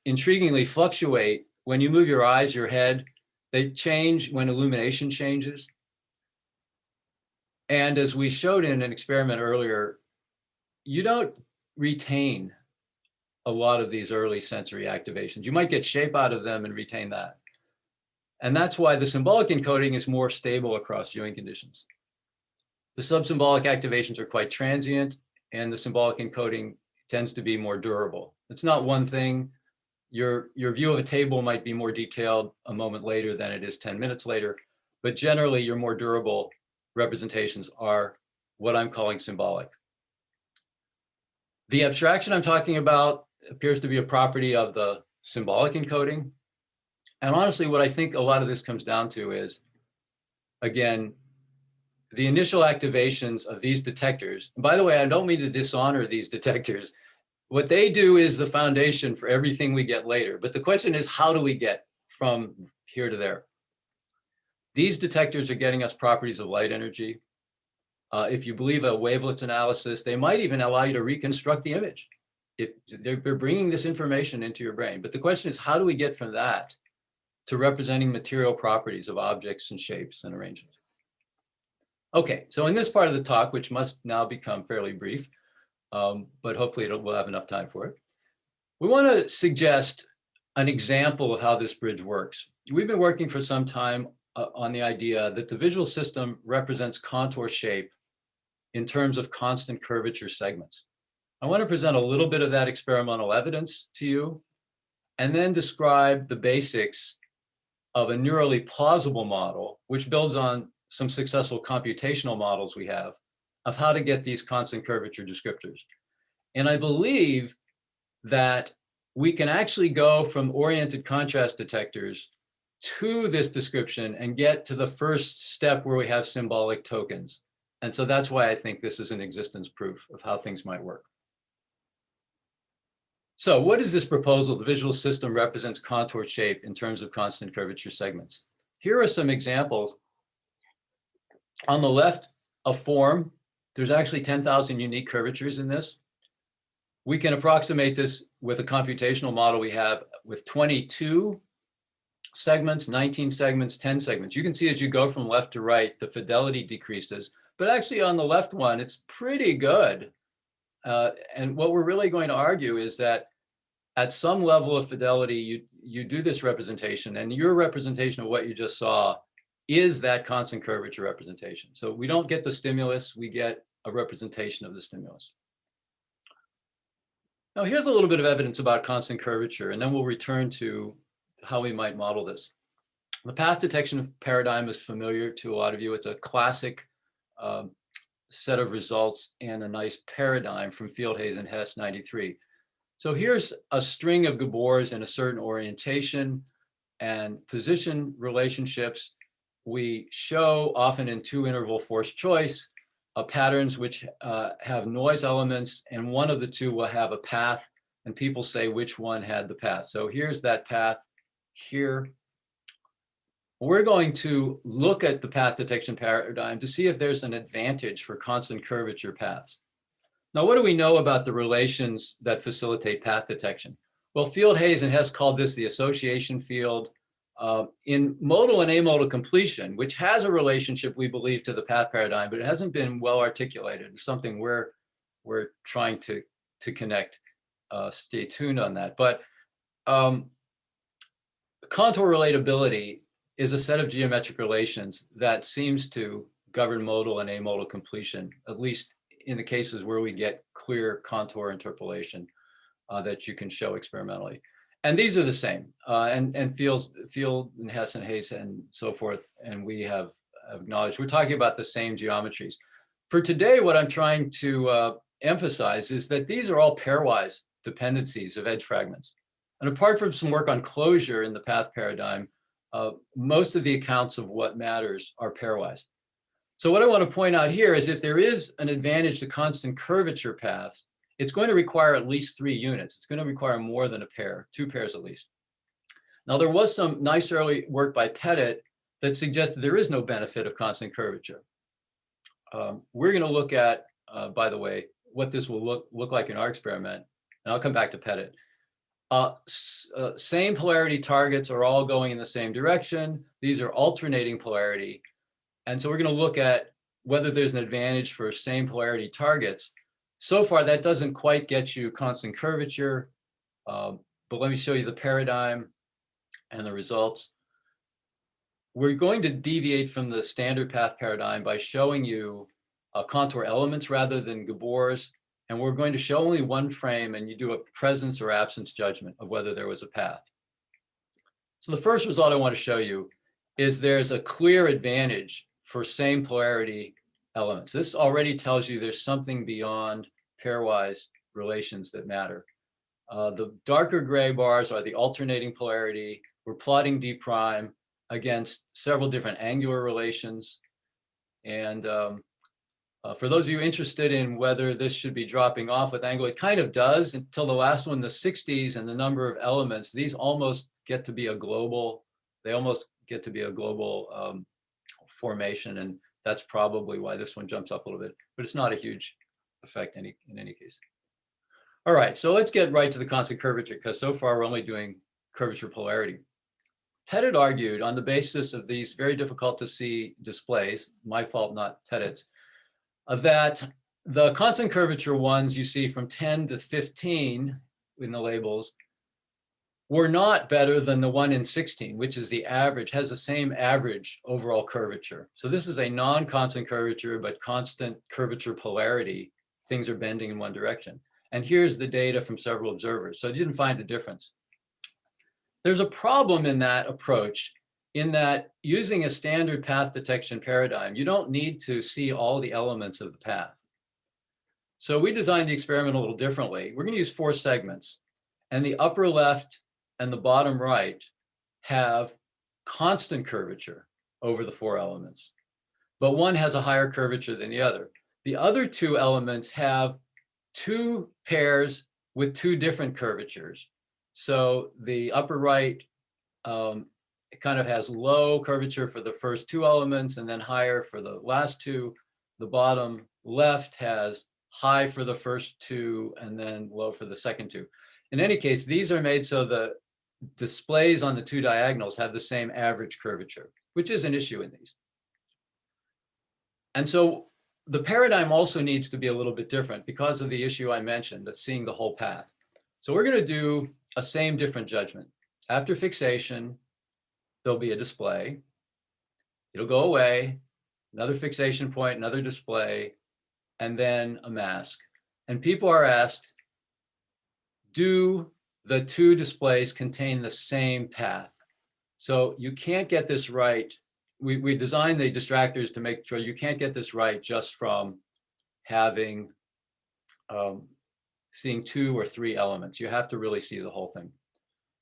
intriguingly fluctuate when you move your eyes, your head. They change when illumination changes. And as we showed in an experiment earlier, you don't retain a lot of these early sensory activations. You might get shape out of them and retain that. And that's why the symbolic encoding is more stable across viewing conditions. The subsymbolic activations are quite transient, and the symbolic encoding tends to be more durable. It's not one thing. Your view of a table might be more detailed a moment later than it is 10 minutes later, but generally your more durable representations are what I'm calling symbolic. The abstraction I'm talking about appears to be a property of the symbolic encoding. And honestly, what I think a lot of this comes down to is, again, the initial activations of these detectors. And by the way, I don't mean to dishonor these detectors. What they do is the foundation for everything we get later. But the question is, how do we get from here to there? These detectors are getting us properties of light energy. If you believe a wavelets analysis, they might even allow you to reconstruct the image. They're bringing this information into your brain. But the question is, how do we get from that to representing material properties of objects and shapes and arrangements? Okay, so in this part of the talk, which must now become fairly brief, but hopefully we'll have enough time for it, we want to suggest an example of how this bridge works. We've been working for some time on the idea that the visual system represents contour shape in terms of constant curvature segments. I want to present a little bit of that experimental evidence to you, and then describe the basics of a neurally plausible model, which builds on some successful computational models we have of how to get these constant curvature descriptors. And I believe that we can actually go from oriented contrast detectors to this description and get to the first step where we have symbolic tokens. And so that's why I think this is an existence proof of how things might work. So what is this proposal? The visual system represents contour shape in terms of constant curvature segments. Here are some examples. On the left, a form. There's actually 10,000 unique curvatures in this. We can approximate this with a computational model we have with 22 segments, 19 segments, 10 segments. You can see as you go from left to right, the fidelity decreases. But actually on the left one, it's pretty good. And what we're really going to argue is that at some level of fidelity, you do this representation, and your representation of what you just saw is that constant curvature representation. So we don't get the stimulus, we get a representation of the stimulus. Now here's a little bit of evidence about constant curvature, and then we'll return to how we might model this. The path detection paradigm is familiar to a lot of you. It's a classic set of results and a nice paradigm from Fieldhays and Hess 93. So here's a string of Gabors in a certain orientation and position relationships. We show often in two interval force choice patterns which have noise elements, and one of the two will have a path, and people say which one had the path. So here's that path here. We're going to look at the path detection paradigm to see if there's an advantage for constant curvature paths. Now, what do we know about the relations that facilitate path detection? Well, Fieldhays and Hess called this the association field. In modal and amodal completion, which has a relationship, we believe, to the path paradigm, but it hasn't been well articulated. It's something we're trying to connect. Stay tuned on that. But contour relatability is a set of geometric relations that seems to govern modal and amodal completion, at least in the cases where we get clear contour interpolation that you can show experimentally. And these are the same, and Field and Hess and Hayes and so forth, and we have acknowledged, we're talking about the same geometries. For today, what I'm trying to emphasize is that these are all pairwise dependencies of edge fragments. And apart from some work on closure in the path paradigm, most of the accounts of what matters are pairwise. So what I want to point out here is if there is an advantage to constant curvature paths, it's going to require at least 3 units. It's going to require more than a pair, 2 pairs at least. Now, there was some nice early work by Pettit that suggested there is no benefit of constant curvature. We're going to look at, by the way, what this will look like in our experiment, and I'll come back to Pettit. Same polarity targets are all going in the same direction. These are alternating polarity. And so we're going to look at whether there's an advantage for same polarity targets. So far, that doesn't quite get you constant curvature, but let me show you the paradigm and the results. We're going to deviate from the standard path paradigm by showing you contour elements rather than Gabors, and we're going to show only one frame, and you do a presence or absence judgment of whether there was a path. So the first result I want to show you is there's a clear advantage for same polarity elements. This already tells you there's something beyond pairwise relations that matter. The darker gray bars are the alternating polarity. We're plotting D prime against several different angular relations. And for those of you interested in whether this should be dropping off with angle, it kind of does until the last one, the 60s, and the number of elements. These almost get to be a global, they almost get to be a global formation, and that's probably why this one jumps up a little bit, but it's not a huge effect in any case. All right, so let's get right to the constant curvature, because so far we're only doing curvature polarity. Pettit argued on the basis of these very difficult to see displays, my fault, not Pettit's, that the constant curvature ones you see from 10 to 15 in the labels were not better than the one in 16, which is the average, has the same average overall curvature. So this is a non-constant curvature, but constant curvature polarity. Things are bending in one direction. And here's the data from several observers. So I didn't find a difference. There's a problem in that approach in that using a standard path detection paradigm, you don't need to see all the elements of the path. So we designed the experiment a little differently. We're going to use 4 segments, and the upper left and the bottom right have constant curvature over the 4 elements, but one has a higher curvature than the other. The other 2 elements have 2 pairs with 2 different curvatures. So the upper right it kind of has low curvature for the first 2 elements and then higher for the last 2. The bottom left has high for the first 2 and then low for the second 2. In any case, these are made so the displays on the 2 diagonals have the same average curvature, which is an issue in these. And so the paradigm also needs to be a little bit different because of the issue I mentioned of seeing the whole path. So we're going to do a same different judgment. After fixation, there'll be a display. It'll go away, another fixation point, another display, and then a mask. And people are asked, do the 2 displays contain the same path? So you can't get this right. We designed the distractors to make sure you can't get this right just from having, seeing 2 or 3 elements. You have to really see the whole thing.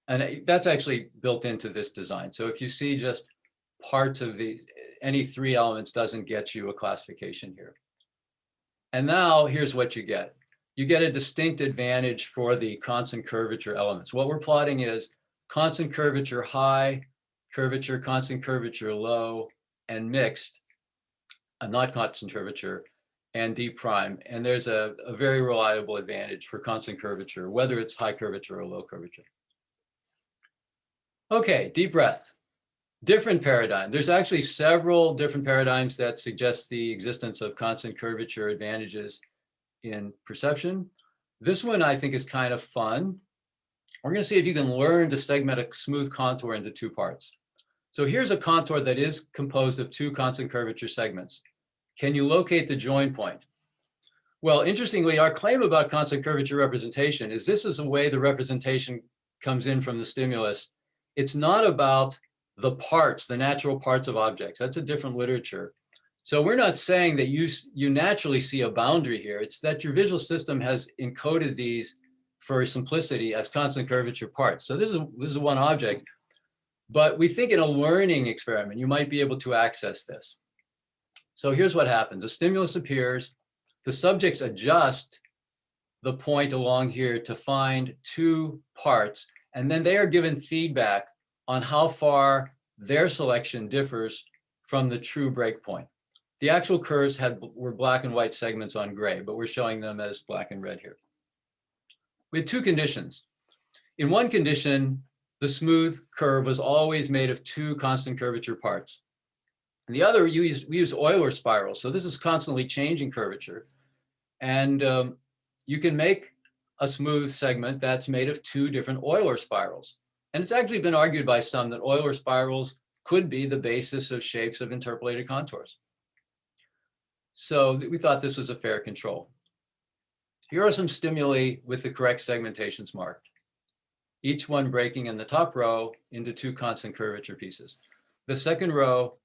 And that's actually built into this design. So if you see just parts of any 3 elements doesn't get you a classification here. And now here's what you get. You get a distinct advantage for the constant curvature elements. What we're plotting is constant curvature high, curvature, constant curvature low, and mixed, not constant curvature, and D prime. And there's a very reliable advantage for constant curvature, whether it's high curvature or low curvature. Okay, deep breath. Different paradigm. There's actually several different paradigms that suggest the existence of constant curvature advantages in perception. This one I think is kind of fun. We're going to see if you can learn to segment a smooth contour into 2 parts. So here's a contour that is composed of 2 constant curvature segments. Can you locate the join point? Well, interestingly, our claim about constant curvature representation is this is the way the representation comes in from the stimulus. It's not about the parts, the natural parts of objects. That's a different literature. So we're not saying that you naturally see a boundary here. It's that your visual system has encoded these for simplicity as constant curvature parts. So this is one object, but we think in a learning experiment, you might be able to access this. So here's what happens. A stimulus appears, the subjects adjust the point along here to find 2 parts, and then they are given feedback on how far their selection differs from the true breakpoint. The actual curves were black and white segments on gray, but we're showing them as black and red here. We had 2 conditions. In one condition, the smooth curve was always made of 2 constant curvature parts. And the other, we use Euler spirals. So this is constantly changing curvature. And you can make a smooth segment that's made of 2 different Euler spirals. And it's actually been argued by some that Euler spirals could be the basis of shapes of interpolated contours. So we thought this was a fair control. Here are some stimuli with the correct segmentations marked, each one breaking in the top row into 2 constant curvature pieces. The second row,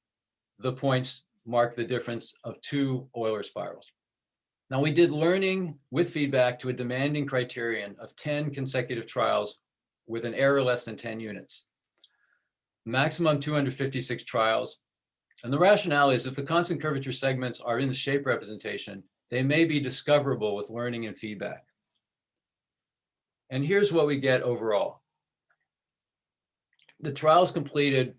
the points mark the difference of 2 Euler spirals. Now we did learning with feedback to a demanding criterion of 10 consecutive trials with an error less than 10 units. Maximum 256 trials. And the rationale is if the constant curvature segments are in the shape representation, they may be discoverable with learning and feedback. And here's what we get overall. The trials completed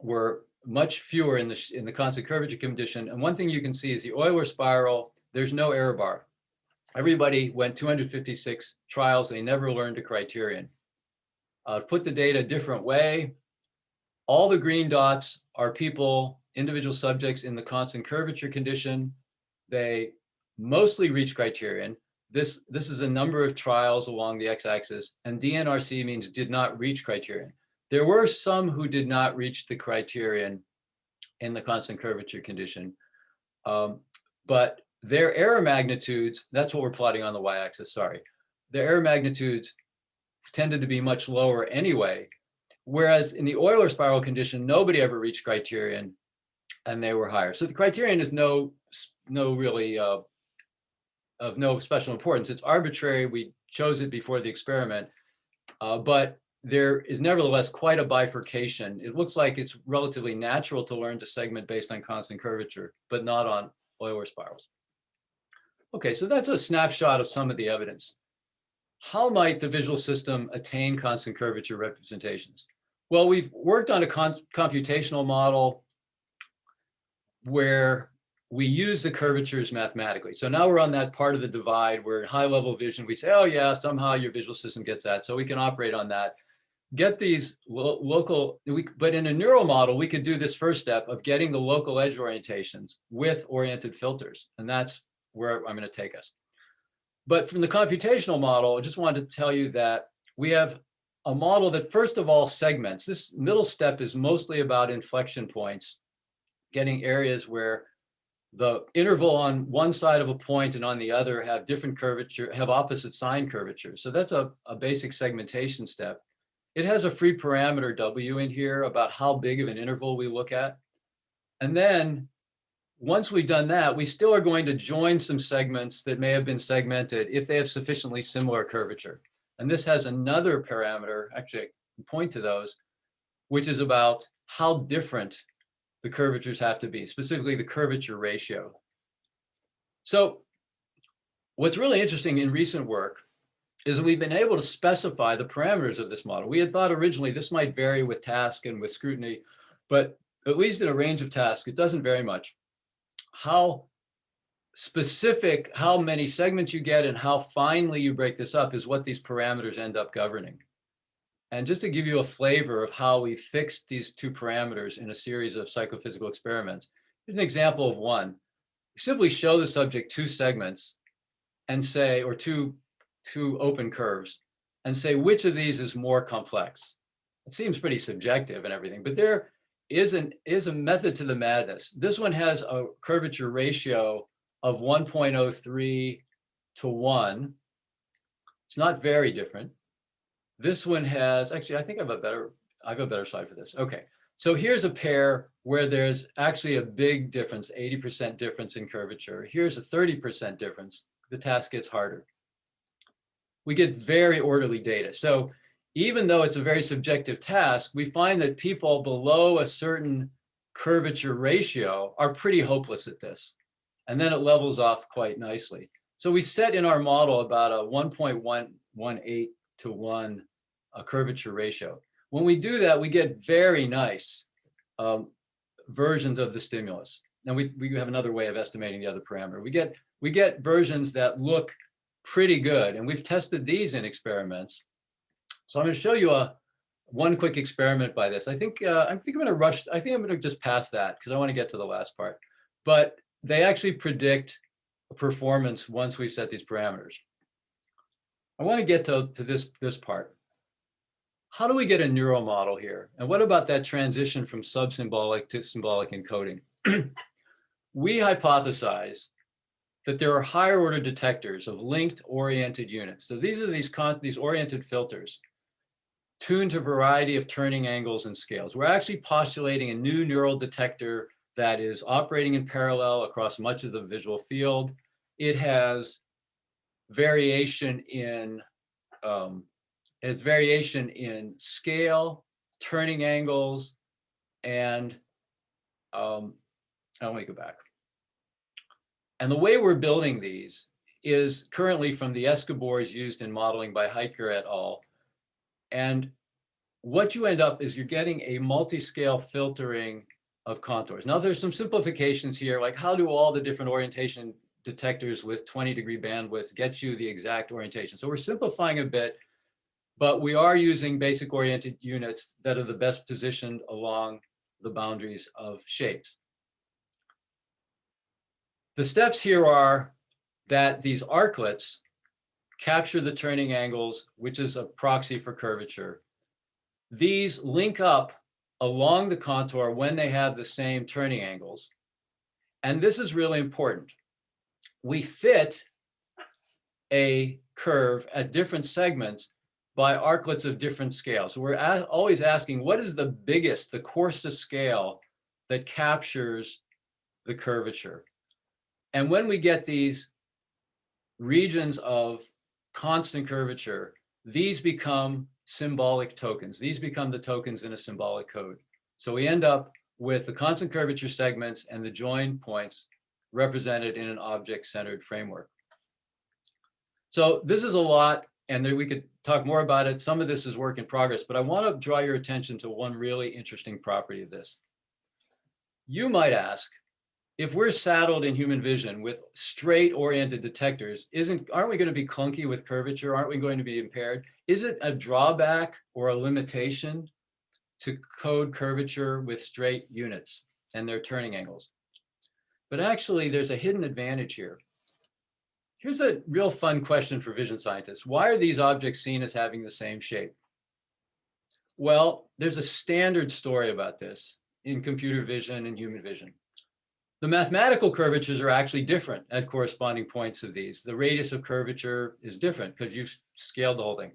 were much fewer in the constant curvature condition. And one thing you can see is the Euler spiral, there's no error bar. Everybody went 256 trials, they never learned a criterion. Put the data a different way. All the green dots are people, individual subjects in the constant curvature condition. They mostly reach criterion. This is a number of trials along the x-axis, and DNRC means did not reach criterion. There were some who did not reach the criterion in the constant curvature condition, but their error magnitudes, that's what we're plotting on the y-axis, sorry. Their error magnitudes tended to be much lower anyway, whereas in the Euler spiral condition, nobody ever reached criterion and they were higher. So the criterion is really of no special importance. It's arbitrary. We chose it before the experiment, but there is nevertheless quite a bifurcation. It looks like it's relatively natural to learn to segment based on constant curvature, but not on Euler spirals. Okay, so that's a snapshot of some of the evidence. How might the visual system attain constant curvature representations? Well, we've worked on a computational model where we use the curvatures mathematically. So now we're on that part of the divide where in high level vision, we say, oh yeah, somehow your visual system gets that. So we can operate on that. Get these local, but in a neural model, we could do this first step of getting the local edge orientations with oriented filters. And that's where I'm going to take us. But from the computational model, I just wanted to tell you that we have a model that first of all segments. This middle step is mostly about inflection points, getting areas where the interval on one side of a point and on the other have different curvature, have opposite sign curvature. So that's a basic segmentation step. It has a free parameter W in here about how big of an interval we look at. And then once we've done that, we still are going to join some segments that may have been segmented if they have sufficiently similar curvature. And this has another parameter, actually I can point to those, which is about how different the curvatures have to be, specifically the curvature ratio. So what's really interesting in recent work is that we've been able to specify the parameters of this model. We had thought originally this might vary with task and with scrutiny, but at least in a range of tasks, it doesn't vary much. How specific, how many segments you get and how finely you break this up is what these parameters end up governing. And just to give you a flavor of how we fixed these two parameters in a series of psychophysical experiments, here's an example of one. You simply show the subject two segments and say, or two open curves, and say which of these is more complex. It seems pretty subjective and everything, but there is a method to the madness. This one has a curvature ratio of 1.03 to 1. It's not very different. This one has, actually, I think I have a better slide for this. Okay, so here's a pair where there's actually a big difference, 80% difference in curvature. Here's a 30% difference. The task gets harder. We get very orderly data. So even though it's a very subjective task, we find that people below a certain curvature ratio are pretty hopeless at this. And then it levels off quite nicely. So we set in our model about a 1.118 to 1 curvature ratio. When we do that, we get very nice versions of the stimulus. And we have another way of estimating the other parameter. We get versions that look pretty good. And we've tested these in experiments. So I'm going to show you one quick experiment by this. I think I'm going to rush. I think I'm going to just pass that because I want to get to the last part. But they actually predict performance once we've set these parameters. I want to get to this part. How do we get a neural model here? And what about that transition from subsymbolic to symbolic encoding? We hypothesize that there are higher order detectors of linked oriented units. So these are these oriented filters tuned to a variety of turning angles and scales. We're actually postulating a new neural detector that is operating in parallel across much of the visual field. It has variation in scale, turning angles, and let me go back. And the way we're building these is currently from the Escobors used in modeling by Hiker et al. And what you end up is you're getting a multi-scale filtering of contours. Now there's some simplifications here, like how do all the different orientation detectors with 20-degree bandwidths get you the exact orientation? So we're simplifying a bit, but we are using basic oriented units that are the best positioned along the boundaries of shapes. The steps here are that these arclets capture the turning angles, which is a proxy for curvature. These link up along the contour when they have the same turning angles. And this is really important. We fit a curve at different segments by arclets of different scales. So we're always asking, what is the biggest, the coarsest scale that captures the curvature? And when we get these regions of constant curvature, these become symbolic tokens. These become the tokens in a symbolic code. So we end up with the constant curvature segments and the join points represented in an object-centered framework. So this is a lot, and we could talk more about it. Some of this is work in progress, but I want to draw your attention to one really interesting property of this. You might ask, if we're saddled in human vision with straight oriented detectors, aren't we going to be clunky with curvature? Aren't we going to be impaired? Is it a drawback or a limitation to code curvature with straight units and their turning angles? But actually, there's a hidden advantage here. Here's a real fun question for vision scientists. Why are these objects seen as having the same shape? Well, there's a standard story about this in computer vision and human vision. The mathematical curvatures are actually different at corresponding points of these. The radius of curvature is different because you've scaled the whole thing.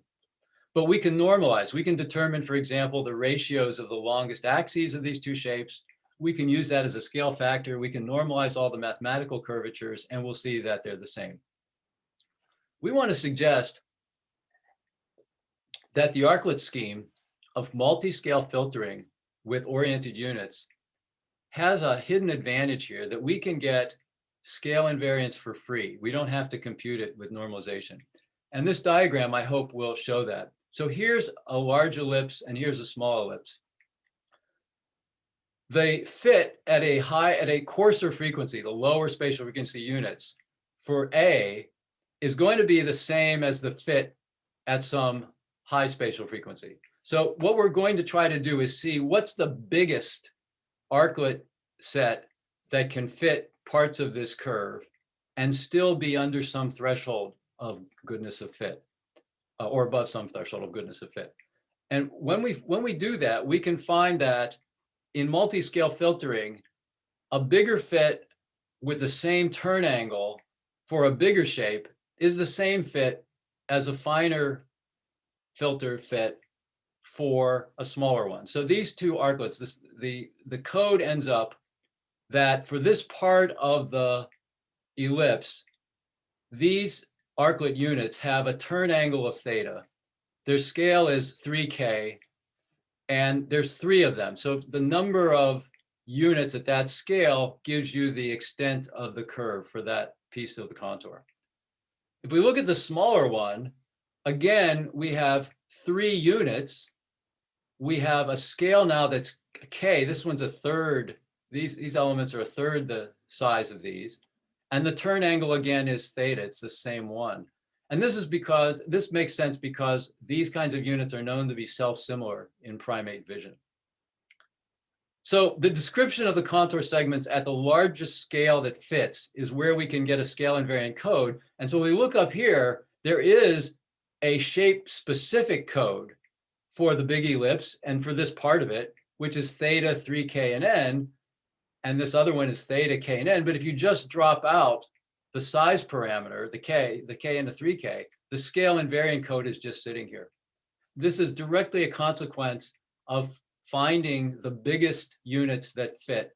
But we can normalize. We can determine, for example, the ratios of the longest axes of these two shapes. We can use that as a scale factor. We can normalize all the mathematical curvatures, and we'll see that they're the same. We want to suggest that the arclet scheme of multi-scale filtering with oriented units has a hidden advantage here, that we can get scale invariance for free. We don't have to compute it with normalization. And this diagram, I hope, will show that. So here's a large ellipse and here's a small ellipse. They fit at a coarser frequency, the lower spatial frequency units for A is going to be the same as the fit at some high spatial frequency. So what we're going to try to do is see what's the biggest arclet set that can fit parts of this curve and still be under some threshold of goodness of fit, or above some threshold of goodness of fit. And when we do that, we can find that in multi-scale filtering, a bigger fit with the same turn angle for a bigger shape is the same fit as a finer filter fit for a smaller one. So these two arclets, the code ends up that for this part of the ellipse, these arclet units have a turn angle of theta. Their scale is 3K, and there's 3 of them. So the number of units at that scale gives you the extent of the curve for that piece of the contour. If we look at the smaller one, again, we have 3 units. We have a scale now that's K. This one's a third. These elements are a third the size of these. And the turn angle again is theta. It's the same one. And this is because, this makes sense because these kinds of units are known to be self-similar in primate vision. So the description of the contour segments at the largest scale that fits is where we can get a scale invariant code. And so when we look up here, there is a shape-specific code for the big ellipse and for this part of it, which is theta 3K and N, and this other one is theta K and N. But if you just drop out the size parameter, the K and the 3K, the scale invariant code is just sitting here. This is directly a consequence of finding the biggest units that fit.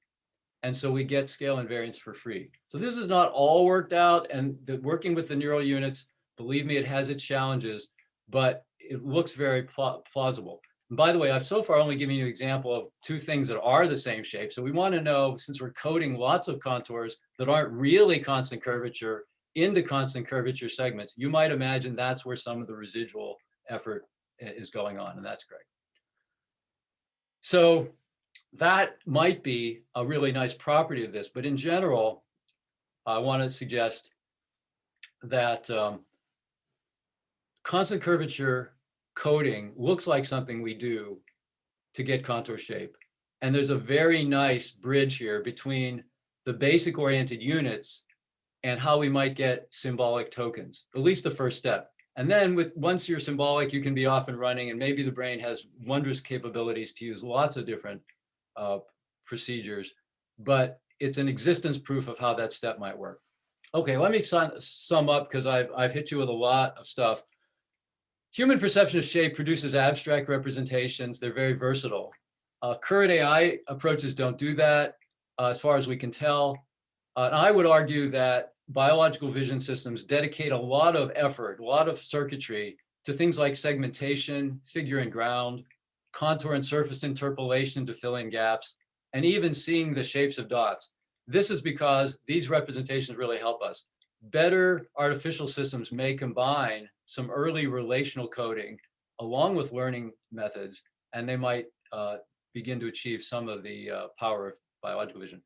And so we get scale invariance for free. So this is not all worked out, and working with the neural units, believe me, it has its challenges, but it looks very plausible. And by the way, I've so far only given you an example of 2 things that are the same shape. So we want to know, since we're coding lots of contours that aren't really constant curvature into constant curvature segments, you might imagine that's where some of the residual effort is going on, and that's great. So that might be a really nice property of this, but in general, I want to suggest that constant curvature coding looks like something we do to get contour shape. And there's a very nice bridge here between the basic oriented units and how we might get symbolic tokens, at least the first step. And then once you're symbolic, you can be off and running, and maybe the brain has wondrous capabilities to use lots of different procedures, but it's an existence proof of how that step might work. Okay, let me sum up, because I've hit you with a lot of stuff. Human perception of shape produces abstract representations. They're very versatile. Current AI approaches don't do that, as far as we can tell. And I would argue that biological vision systems dedicate a lot of effort, a lot of circuitry to things like segmentation, figure and ground, contour and surface interpolation to fill in gaps, and even seeing the shapes of dots. This is because these representations really help us. Better artificial systems may combine some early relational coding along with learning methods, and they might begin to achieve some of the power of biological vision.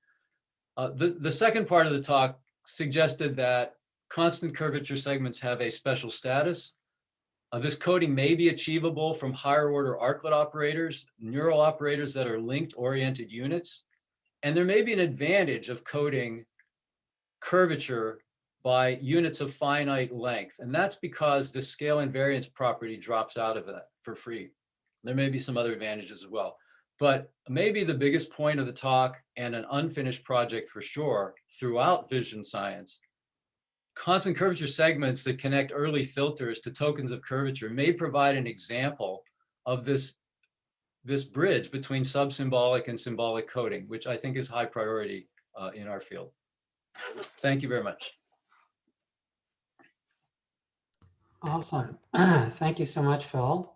The second part of the talk suggested that constant curvature segments have a special status. This coding may be achievable from higher order arclet operators, neural operators that are linked oriented units. And there may be an advantage of coding curvature by units of finite length. And that's because the scale invariance property drops out of it for free. There may be some other advantages as well. But maybe the biggest point of the talk, and an unfinished project for sure throughout vision science, constant curvature segments that connect early filters to tokens of curvature may provide an example of this bridge between subsymbolic and symbolic coding, which I think is high priority in our field. Thank you very much. Awesome. Thank you so much, Phil.